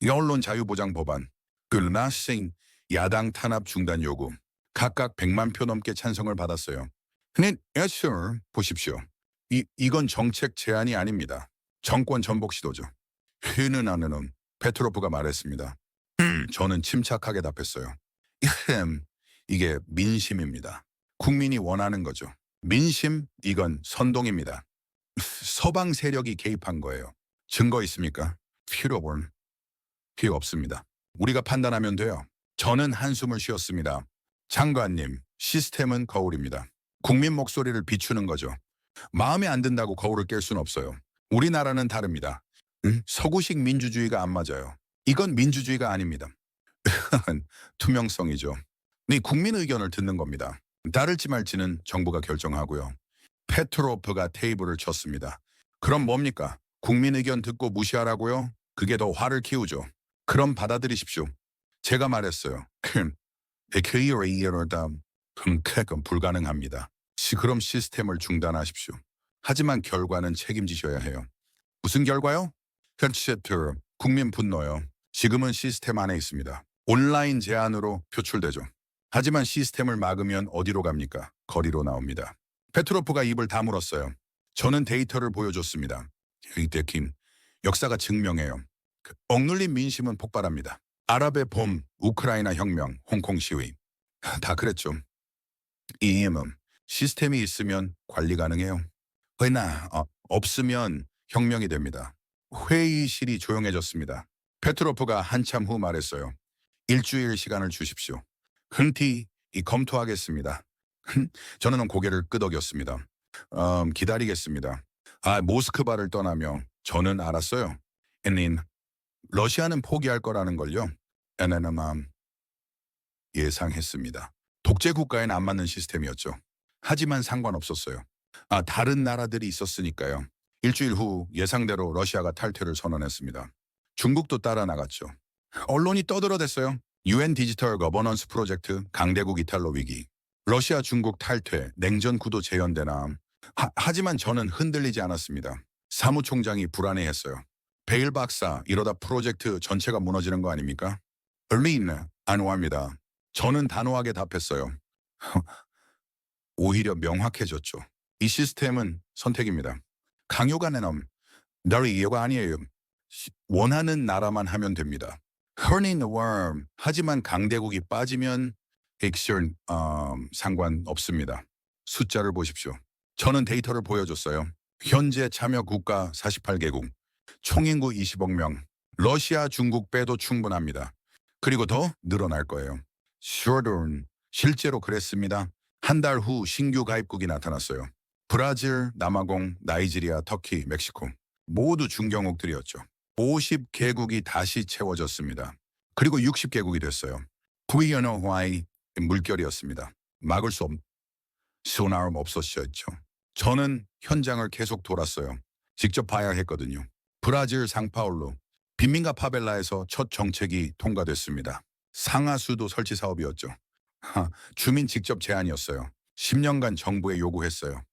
S1: 언론 자유보장 법안, 글나싱 야당 탄압 중단 요구, 각각 100만 표 넘게 찬성을 받았어요. 근데 보십시오. 이건 정책 제안이 아닙니다. 정권 전복 시도죠. 흐는 페트로프가 말했습니다. 저는 침착하게 답했어요. 이게 민심입니다. 국민이 원하는 거죠. 민심, 이건 선동입니다. 서방 세력이 개입한 거예요. 증거 있습니까? 필요 없습니다. 우리가 판단하면 돼요. 저는 한숨을 쉬었습니다. 장관님, 시스템은 거울입니다. 국민 목소리를 비추는 거죠. 마음에 안 든다고 거울을 깰 수는 없어요. 우리나라는 다릅니다. 서구식 민주주의가 안 맞아요. 이건 민주주의가 아닙니다. 투명성이죠. 국민 의견을 듣는 겁니다. 따를지 말지는 정부가 결정하고요. 페트로프가 테이블을 쳤습니다. 그럼 뭡니까? 국민 의견 듣고 무시하라고요? 그게 더 화를 키우죠. 그럼 받아들이십시오. 제가 말했어요. 그건 불가능합니다. 그럼 시스템을 중단하십시오. 하지만 결과는 책임지셔야 해요. 무슨 결과요? 헬치세트, 국민 분노요. 지금은 시스템 안에 있습니다. 온라인 제한으로 표출되죠. 하지만 시스템을 막으면 어디로 갑니까? 거리로 나옵니다. 페트로프가 입을 다물었어요. 저는 데이터를 보여줬습니다. 이때 김, 역사가 증명해요. 억눌린 민심은 폭발합니다. 아랍의 봄, 우크라이나 혁명, 홍콩 시위. 다 그랬죠. 이임은 시스템이 있으면 관리 가능해요. 그러나 없으면 혁명이 됩니다. 회의실이 조용해졌습니다. 페트로프가 한참 후 말했어요. 일주일 시간을 주십시오. 흔히 검토하겠습니다. 저는 고개를 끄덕였습니다. 기다리겠습니다. 모스크바를 떠나며 저는 알았어요. 엔린, 러시아는 포기할 거라는 걸요. 에네나맘 예상했습니다. 독재 국가엔 안 맞는 시스템이었죠. 하지만 상관없었어요. 다른 나라들이 있었으니까요. 일주일 후 예상대로 러시아가 탈퇴를 선언했습니다. 중국도 따라 나갔죠. 언론이 떠들어댔어요. UN 디지털 거버넌스 프로젝트, 강대국 이탈로 위기, 러시아 중국 탈퇴, 냉전 구도 재현되나. 하지만 저는 흔들리지 않았습니다. 사무총장이 불안해했어요. 베일 박사, 이러다 프로젝트 전체가 무너지는 거 아닙니까? 린, 안호합니다. 저는 단호하게 답했어요. 오히려 명확해졌죠. 이 시스템은 선택입니다. 강요가 내놈, 너의 이해가 아니에요. 원하는 나라만 하면 됩니다. Hurting the worm. 하지만 강대국이 빠지면 액션 상관없습니다. 숫자를 보십시오. 저는 데이터를 보여줬어요. 현재 참여 국가 48개국, 총인구 20억 명, 러시아, 중국 빼도 충분합니다. 그리고 더 늘어날 거예요. Shorter. 실제로 그랬습니다. 한 달 후 신규 가입국이 나타났어요. 브라질, 남아공, 나이지리아, 터키, 멕시코. 모두 중경국들이었죠. 50개국이 다시 채워졌습니다. 그리고 60개국이 됐어요. 구이연어화의 물결이었습니다. 막을 수 소나움 없었죠. 저는 현장을 계속 돌았어요. 직접 봐야 했거든요. 브라질 상파울루, 빈민가 파벨라에서 첫 정책이 통과됐습니다. 상하수도 설치 사업이었죠. 주민 직접 제안이었어요. 10년간 정부에 요구했어요.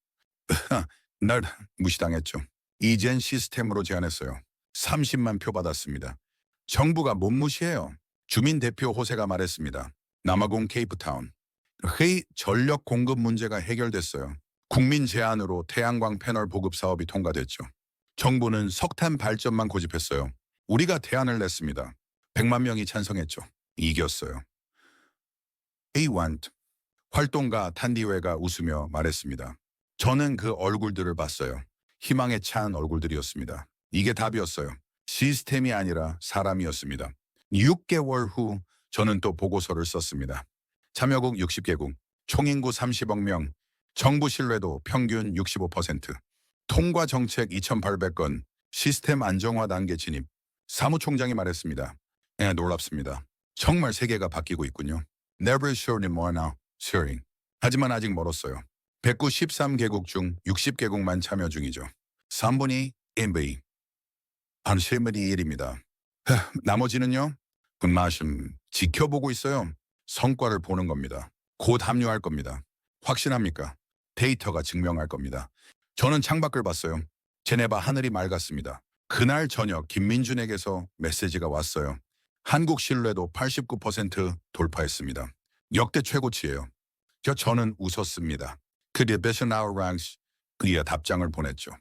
S1: 날 무시당했죠. 이젠 시스템으로 제안했어요. 30만 표 받았습니다. 정부가 못 무시해요. 주민 대표 호세가 말했습니다. 남아공 케이프타운. 전력 공급 문제가 해결됐어요. 국민 제안으로 태양광 패널 보급 사업이 통과됐죠. 정부는 석탄 발전만 고집했어요. 우리가 대안을 냈습니다. 100만 명이 찬성했죠. 이겼어요. A1 활동가 탄디웨가 웃으며 말했습니다. 저는 그 얼굴들을 봤어요. 희망에 찬 얼굴들이었습니다. 이게 답이었어요. 시스템이 아니라 사람이었습니다. 6개월 후 저는 또 보고서를 썼습니다. 참여국 60개국, 총인구 30억 명, 정부 신뢰도 평균 65%, 통과 정책 2,800건, 시스템 안정화 단계 진입. 사무총장이 말했습니다. 놀랍습니다. 정말 세계가 바뀌고 있군요. Never sure more now, sharing. 하지만 아직 멀었어요. 193개국 중 60개국만 참여 중이죠. 3분이 MB. 안실물이 1입니다. 나머지는요? 분마심 지켜보고 있어요. 성과를 보는 겁니다. 곧 합류할 겁니다. 확신합니까? 데이터가 증명할 겁니다. 저는 창밖을 봤어요. 제네바 하늘이 맑았습니다. 그날 저녁 김민준에게서 메시지가 왔어요. 한국 신뢰도 89% 돌파했습니다. 역대 최고치예요. 저는 웃었습니다. 그 리베셔나우랑스 그리야 답장을 보냈죠.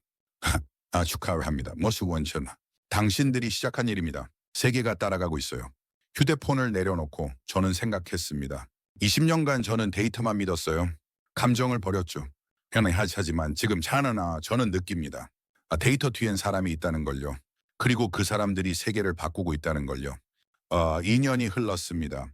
S1: 축하를 합니다. 머스 원천. 당신들이 시작한 일입니다. 세계가 따라가고 있어요. 휴대폰을 내려놓고 저는 생각했습니다. 20년간 저는 데이터만 믿었어요. 감정을 버렸죠. 하지만 지금 저는 느낍니다. 데이터 뒤엔 사람이 있다는 걸요. 그리고 그 사람들이 세계를 바꾸고 있다는 걸요. 2년이 흘렀습니다.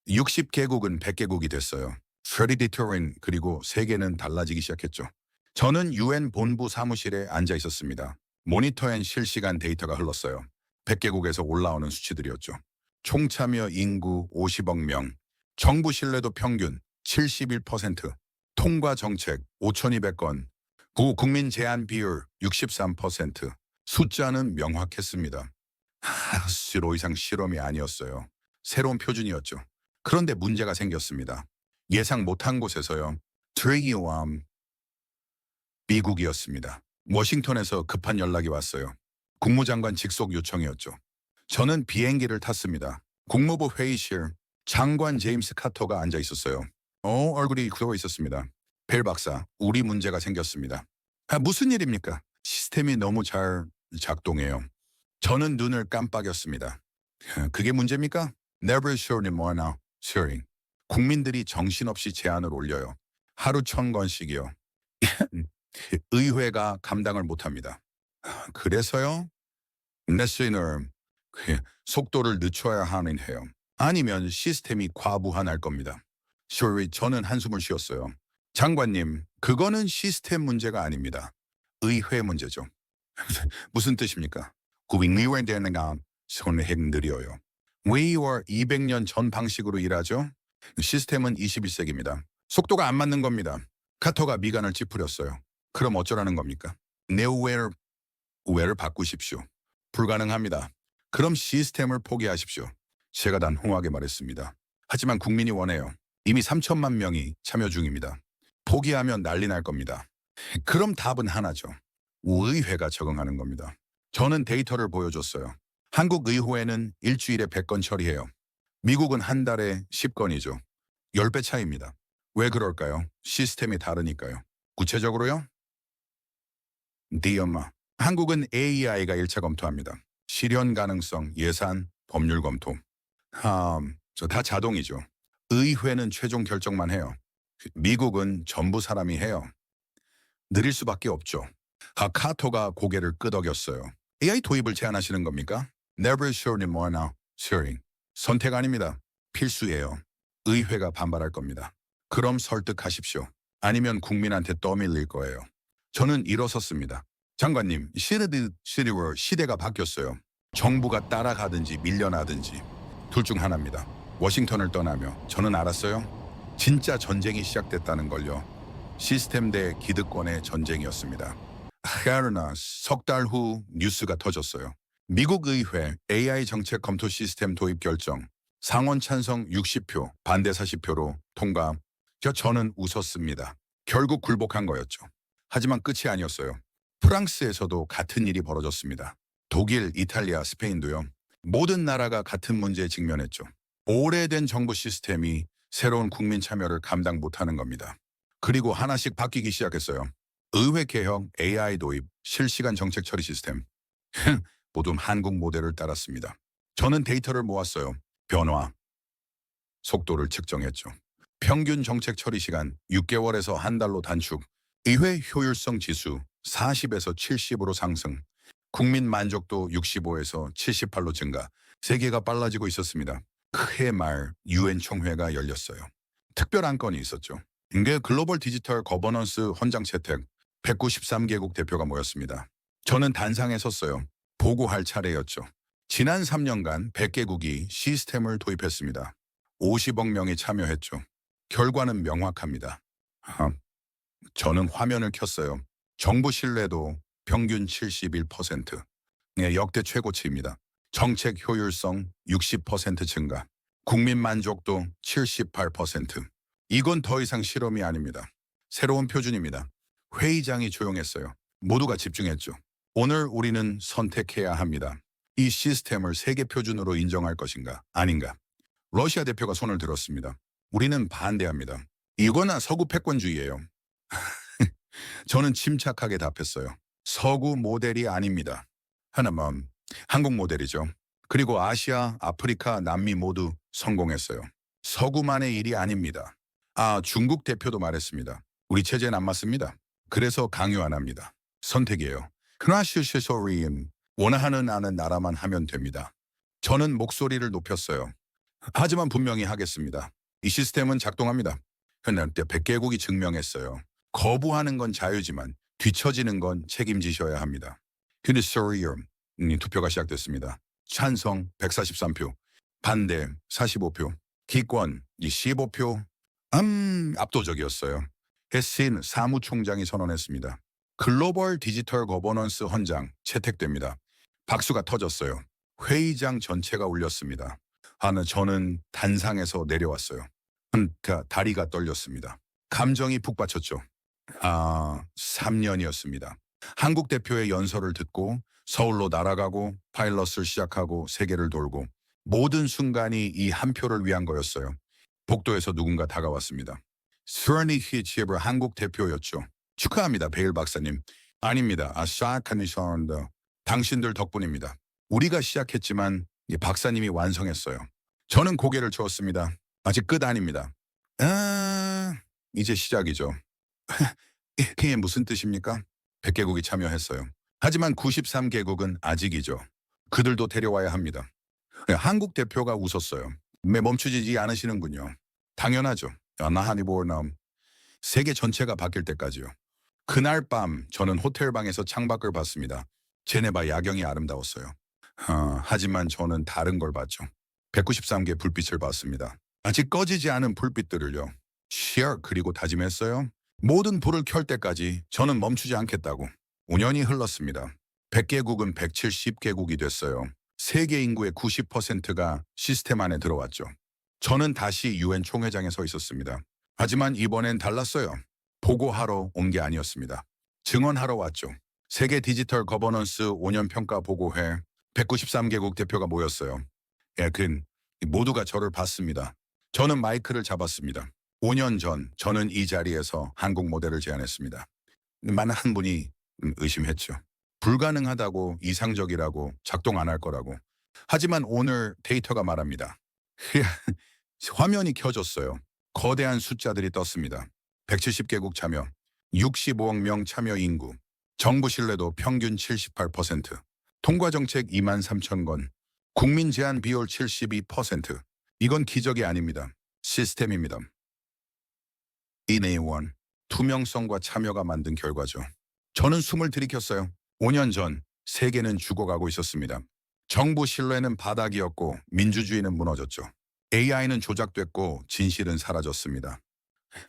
S1: 60개국은 100개국이 됐어요. 프레디토린 그리고 세계는 달라지기 시작했죠. 저는 UN 본부 사무실에 앉아 있었습니다. 모니터엔 실시간 데이터가 흘렀어요. 100개국에서 올라오는 수치들이었죠. 총참여 인구 50억 명, 정부 신뢰도 평균 71%, 통과 정책 5,200건, 국민 제한 비율 63%, 숫자는 명확했습니다. 수로 이상 실험이 아니었어요. 새로운 표준이었죠. 그런데 문제가 생겼습니다. 예상 못한 곳에서요. 트레이엄 미국이었습니다. 워싱턴에서 급한 연락이 왔어요. 국무장관 직속 요청이었죠. 저는 비행기를 탔습니다. 국무부 회의실, 장관 제임스 카터가 앉아 있었어요. 얼굴이 굳어 있었습니다. 벨 박사, 우리 문제가 생겼습니다. 무슨 일입니까? 시스템이 너무 잘 작동해요. 저는 눈을 깜빡였습니다. 그게 문제입니까? Never sure more now. Sharing. 국민들이 정신없이 제안을 올려요. 하루 1,000건씩이요. 의회가 감당을 못합니다. 그래서요? 레슨을 속도를 늦춰야 하는 해요. 아니면 시스템이 과부하날 겁니다. Sorry, 저는 한숨을 쉬었어요. 장관님, 그거는 시스템 문제가 아닙니다. 의회 문제죠. 무슨 뜻입니까? 국민의회되는가 손행 느려요. 왜이와 200년 전 방식으로 일하죠? 시스템은 21세기입니다. 속도가 안 맞는 겁니다. 카터가 미간을 찌푸렸어요. 그럼 어쩌라는 겁니까? 내 우회를 바꾸십시오. 불가능합니다. 그럼 시스템을 포기하십시오. 제가 단호하게 말했습니다. 하지만 국민이 원해요. 이미 3천만 명이 참여 중입니다. 포기하면 난리 날 겁니다. 그럼 답은 하나죠. 의회가 적응하는 겁니다. 저는 데이터를 보여줬어요. 한국 의회는 일주일에 100건 처리해요. 미국은 한 달에 10건이죠. 10배 차이입니다. 왜 그럴까요? 시스템이 다르니까요. 구체적으로요? 디엄마. 한국은 AI가 1차 검토합니다. 실현 가능성, 예산, 법률 검토. 저 다 자동이죠. 의회는 최종 결정만 해요. 미국은 전부 사람이 해요. 느릴 수밖에 없죠. 카토가 고개를 끄덕였어요. AI 도입을 제안하시는 겁니까? Never sure more now. Sharing. 선택 아닙니다. 필수예요. 의회가 반발할 겁니다. 그럼 설득하십시오. 아니면 국민한테 떠밀릴 거예요. 저는 일어섰습니다. 장관님, 시대가 바뀌었어요. 정부가 따라가든지 밀려나든지 둘 중 하나입니다. 워싱턴을 떠나며 저는 알았어요. 진짜 전쟁이 시작됐다는 걸요. 시스템 대 기득권의 전쟁이었습니다. 그러나 석 달 후 뉴스가 터졌어요. 미국 의회 AI 정책 검토 시스템 도입 결정. 상원 찬성 60표, 반대 40표로 통과. 저는 웃었습니다. 결국 굴복한 거였죠. 하지만 끝이 아니었어요. 프랑스에서도 같은 일이 벌어졌습니다. 독일, 이탈리아, 스페인도요. 모든 나라가 같은 문제에 직면했죠. 오래된 정부 시스템이 새로운 국민 참여를 감당 못하는 겁니다. 그리고 하나씩 바뀌기 시작했어요. 의회 개혁, AI 도입, 실시간 정책 처리 시스템. 모두 한국 모델을 따랐습니다. 저는 데이터를 모았어요. 변화, 속도를 측정했죠. 평균 정책 처리 시간 6개월에서 한 달로 단축, 의회 효율성 지수 40에서 70으로 상승, 국민 만족도 65에서 78로 증가, 세계가 빨라지고 있었습니다. 그해 말 UN 총회가 열렸어요. 특별 안건이 있었죠. 이게 글로벌 디지털 거버넌스 헌장 채택 193개국 대표가 모였습니다. 저는 단상에 섰어요. 보고할 차례였죠. 지난 3년간 100개국이 시스템을 도입했습니다. 50억 명이 참여했죠. 결과는 명확합니다. 저는 화면을 켰어요. 정부 신뢰도 평균 71%. 역대 최고치입니다. 정책 효율성 60% 증가. 국민 만족도 78%. 이건 더 이상 실험이 아닙니다. 새로운 표준입니다. 회의장이 조용했어요. 모두가 집중했죠. 오늘 우리는 선택해야 합니다. 이 시스템을 세계 표준으로 인정할 것인가 아닌가. 러시아 대표가 손을 들었습니다. 우리는 반대합니다. 이거나 서구 패권주의예요. 저는 침착하게 답했어요. 서구 모델이 아닙니다. 하나만 한국 모델이죠. 그리고 아시아, 아프리카, 남미 모두 성공했어요. 서구만의 일이 아닙니다. 중국 대표도 말했습니다. 우리 체제는 안 맞습니다. 그래서 강요 안 합니다. 선택이에요. 그나시시소리임 원하는 아는 나라만 하면 됩니다. 저는 목소리를 높였어요. 하지만 분명히 하겠습니다. 이 시스템은 작동합니다. 그런데 100개국이 증명했어요. 거부하는 건 자유지만 뒤처지는 건 책임지셔야 합니다. 근데 투표가 시작됐습니다. 찬성 143표, 반대 45표, 기권 15표. 압도적이었어요. 헤신 사무총장이 선언했습니다. 글로벌 디지털 거버넌스 헌장 채택됩니다. 박수가 터졌어요. 회의장 전체가 울렸습니다. 저는 단상에서 내려왔어요. 다리가 떨렸습니다. 감정이 북받쳤죠. 3년이었습니다. 한국 대표의 연설을 듣고 서울로 날아가고 파일럿을 시작하고 세계를 돌고 모든 순간이 이 한 표를 위한 거였어요. 복도에서 누군가 다가왔습니다. 스르니 히치에버 한국 대표였죠. 축하합니다, 베일 박사님. 아닙니다. 시작하니셨는데 당신들 덕분입니다. 우리가 시작했지만 이 박사님이 완성했어요. 저는 고개를 저었습니다. 아직 끝 아닙니다. 이제 시작이죠. 그게 무슨 뜻입니까? 100개국이 참여했어요. 하지만 93개국은 아직이죠. 그들도 데려와야 합니다. 한국 대표가 웃었어요. 멈추지 않으시는군요. 당연하죠. 나하니보르남 세계 전체가 바뀔 때까지요. 그날 밤 저는 호텔방에서 창밖을 봤습니다. 제네바 야경이 아름다웠어요. 하지만 저는 다른 걸 봤죠. 193개 불빛을 봤습니다. 아직 꺼지지 않은 불빛들을요. 그리고 다짐했어요. 모든 불을 켤 때까지 저는 멈추지 않겠다고. 5년이 흘렀습니다. 100개국은 170개국이 됐어요. 세계 인구의 90%가 시스템 안에 들어왔죠. 저는 다시 유엔 총회장에 서 있었습니다. 하지만 이번엔 달랐어요. 보고하러 온 게 아니었습니다. 증언하러 왔죠. 세계 디지털 거버넌스 5년 평가 보고회 193개국 대표가 모였어요. 모두가 저를 봤습니다. 저는 마이크를 잡았습니다. 5년 전 저는 이 자리에서 한국 모델을 제안했습니다. 많은 분이 의심했죠. 불가능하다고, 이상적이라고, 작동 안 할 거라고. 하지만 오늘 데이터가 말합니다. 화면이 켜졌어요. 거대한 숫자들이 떴습니다. 170개국 참여, 65억 명 참여 인구, 정부 신뢰도 평균 78%, 통과정책 2만 3천 건, 국민 제한 비율 72%. 이건 기적이 아닙니다. 시스템입니다. 인내원, 투명성과 참여가 만든 결과죠. 저는 숨을 들이켰어요. 5년 전 세계는 죽어가고 있었습니다. 정부 신뢰는 바닥이었고 민주주의는 무너졌죠. AI는 조작됐고 진실은 사라졌습니다.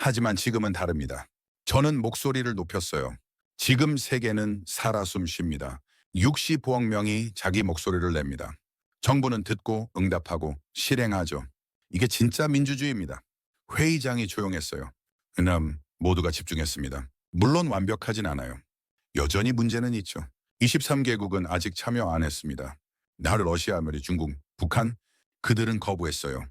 S1: 하지만 지금은 다릅니다. 저는 목소리를 높였어요. 지금 세계는 살아 숨쉽니다. 65억 명이 자기 목소리를 냅니다. 정부는 듣고 응답하고 실행하죠. 이게 진짜 민주주의입니다. 회의장이 조용했어요. 그럼 모두가 집중했습니다. 물론 완벽하진 않아요. 여전히 문제는 있죠. 23개국은 아직 참여 안 했습니다. 러시아, 중국, 북한 그들은 거부했어요.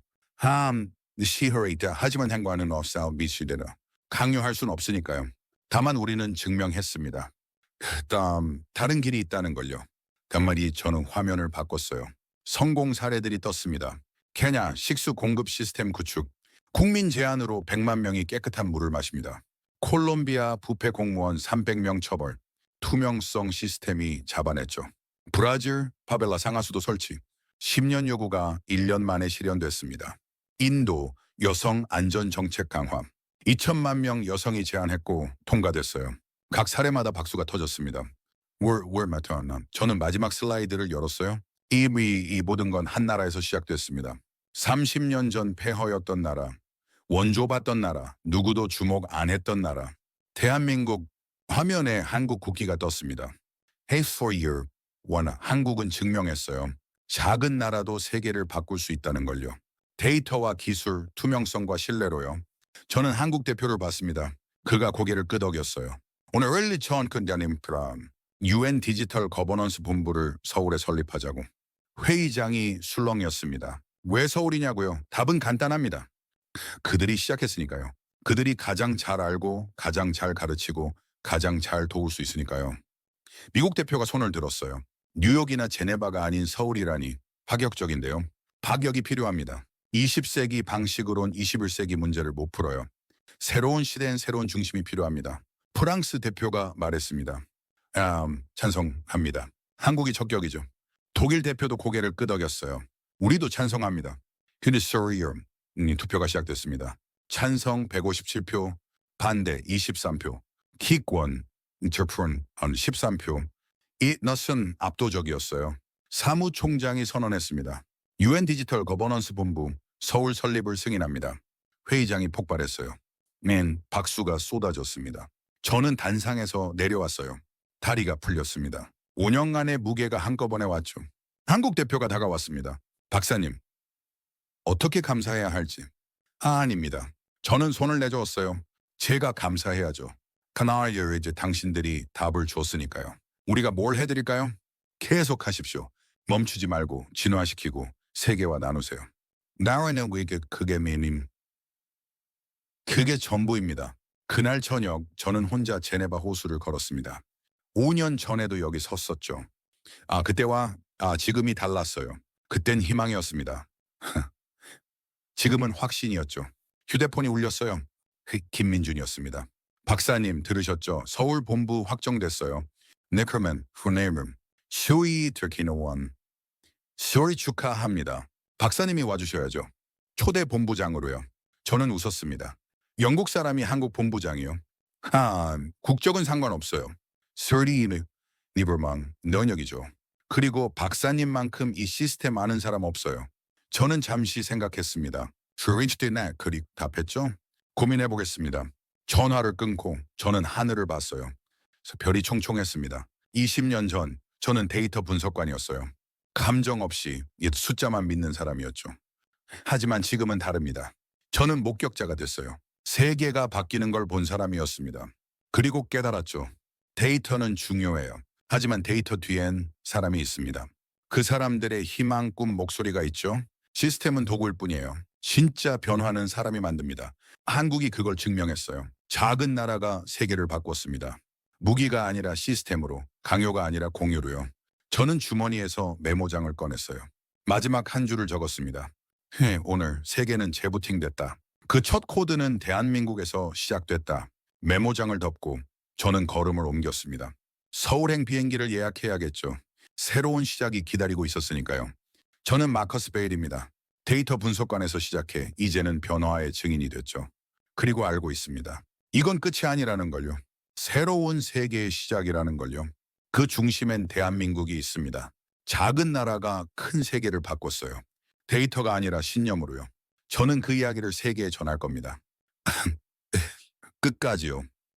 S1: 시허레이다 하지만 행과는 없사오 미시되라. 강요할 수는 없으니까요. 다만 우리는 증명했습니다. 다른 길이 있다는 걸요. 간만에 저는 화면을 바꿨어요. 성공 사례들이 떴습니다. 케냐 식수 공급 시스템 구축. 국민 제한으로 100만 명이 깨끗한 물을 마십니다. 콜롬비아 부패 공무원 300명 처벌. 투명성 시스템이 잡아냈죠. 브라질 파벨라 상하수도 설치. 10년 요구가 1년 만에 실현됐습니다. 인도 여성 안전 정책 강화. 2천만 명 여성이 제안했고 통과됐어요. 각 사례마다 박수가 터졌습니다. 저는 마지막 슬라이드를 열었어요. 이 모든 건 한 나라에서 시작됐습니다. 30년 전 폐허였던 나라, 원조받던 나라, 누구도 주목 안 했던 나라. 대한민국 화면에 한국 국기가 떴습니다. Hey for you. 한국은 증명했어요. 작은 나라도 세계를 바꿀 수 있다는 걸요. 데이터와 기술, 투명성과 신뢰로요. 저는 한국 대표를 봤습니다. 그가 고개를 끄덕였어요. 오늘 랠리 처음 근자님 UN 디지털 거버넌스 본부를 서울에 설립하자고. 회의장이 술렁이었습니다. 왜 서울이냐고요? 답은 간단합니다. 그들이 시작했으니까요. 그들이 가장 잘 알고 가장 잘 가르치고 가장 잘 도울 수 있으니까요. 미국 대표가 손을 들었어요. 뉴욕이나 제네바가 아닌 서울이라니 파격적인데요. 파격이 필요합니다. 20세기 방식으론 21세기 문제를 못 풀어요. 새로운 시대엔 새로운 중심이 필요합니다. 프랑스 대표가 말했습니다. 찬성합니다. 한국이 적격이죠. 독일 대표도 고개를 끄덕였어요. 우리도 찬성합니다. 근데 투표가 시작됐습니다. 찬성 157표, 반대 23표, 킥원, 인터프론 13표. 이것은 압도적이었어요. 사무총장이 선언했습니다. UN 디지털 거버넌스 본부 서울 설립을 승인합니다. 회의장이 폭발했어요. 박수가 쏟아졌습니다. 저는 단상에서 내려왔어요. 다리가 풀렸습니다. 5년간의 무게가 한꺼번에 왔죠. 한국 대표가 다가왔습니다. 박사님, 어떻게 감사해야 할지. 아닙니다. 저는 손을 내저었어요. 제가 감사해야죠. 카나리아에 이제 당신들이 답을 줬으니까요. 우리가 뭘 해드릴까요? 계속 하십시오. 멈추지 말고 진화시키고 세계와 나누세요. 나라는 그게 메님. 그게 전부입니다. 그날 저녁 저는 혼자 제네바 호수를 걸었습니다. 5년 전에도 여기 섰었죠. 그때와 지금이 달랐어요. 그땐 희망이었습니다. 지금은 확신이었죠. 휴대폰이 울렸어요. 김민준이었습니다. 박사님 들으셨죠? 서울 본부 확정됐어요. 네크맨 후네임 쇼이 터키노원 쇼리 축하합니다. 박사님이 와주셔야죠. 초대 본부장으로요. 저는 웃었습니다. 영국 사람이 한국 본부장이요. 국적은 상관없어요. 쇼리 니버망 면역이죠. 그리고 박사님만큼 이 시스템 아는 사람 없어요. 저는 잠시 생각했습니다. 슈리치드네 그리 답했죠? 고민해 보겠습니다. 전화를 끊고 저는 하늘을 봤어요. 그래서 별이 총총했습니다. 20년 전 저는 데이터 분석관이었어요. 감정 없이 숫자만 믿는 사람이었죠. 하지만 지금은 다릅니다. 저는 목격자가 됐어요. 세계가 바뀌는 걸 본 사람이었습니다. 그리고 깨달았죠. 데이터는 중요해요. 하지만 데이터 뒤엔 사람이 있습니다. 그 사람들의 희망, 꿈, 목소리가 있죠. 시스템은 도구일 뿐이에요. 진짜 변화는 사람이 만듭니다. 한국이 그걸 증명했어요. 작은 나라가 세계를 바꿨습니다. 무기가 아니라 시스템으로, 강요가 아니라 공유로요. 저는 주머니에서 메모장을 꺼냈어요. 마지막 한 줄을 적었습니다. 오늘 세계는 재부팅됐다. 그 첫 코드는 대한민국에서 시작됐다. 메모장을 덮고 저는 걸음을 옮겼습니다. 서울행 비행기를 예약해야겠죠. 새로운 시작이 기다리고 있었으니까요. 저는 마커스 베일입니다. 데이터 분석관에서 시작해 이제는 변화의 증인이 됐죠. 그리고 알고 있습니다. 이건 끝이 아니라는 걸요. 새로운 세계의 시작이라는 걸요. 그 중심엔 대한민국이 있습니다. 작은 나라가 큰 세계를 바꿨어요. 데이터가 아니라 신념으로요. 저는 그 이야기를 세계에 전할 겁니다. 끝까지요.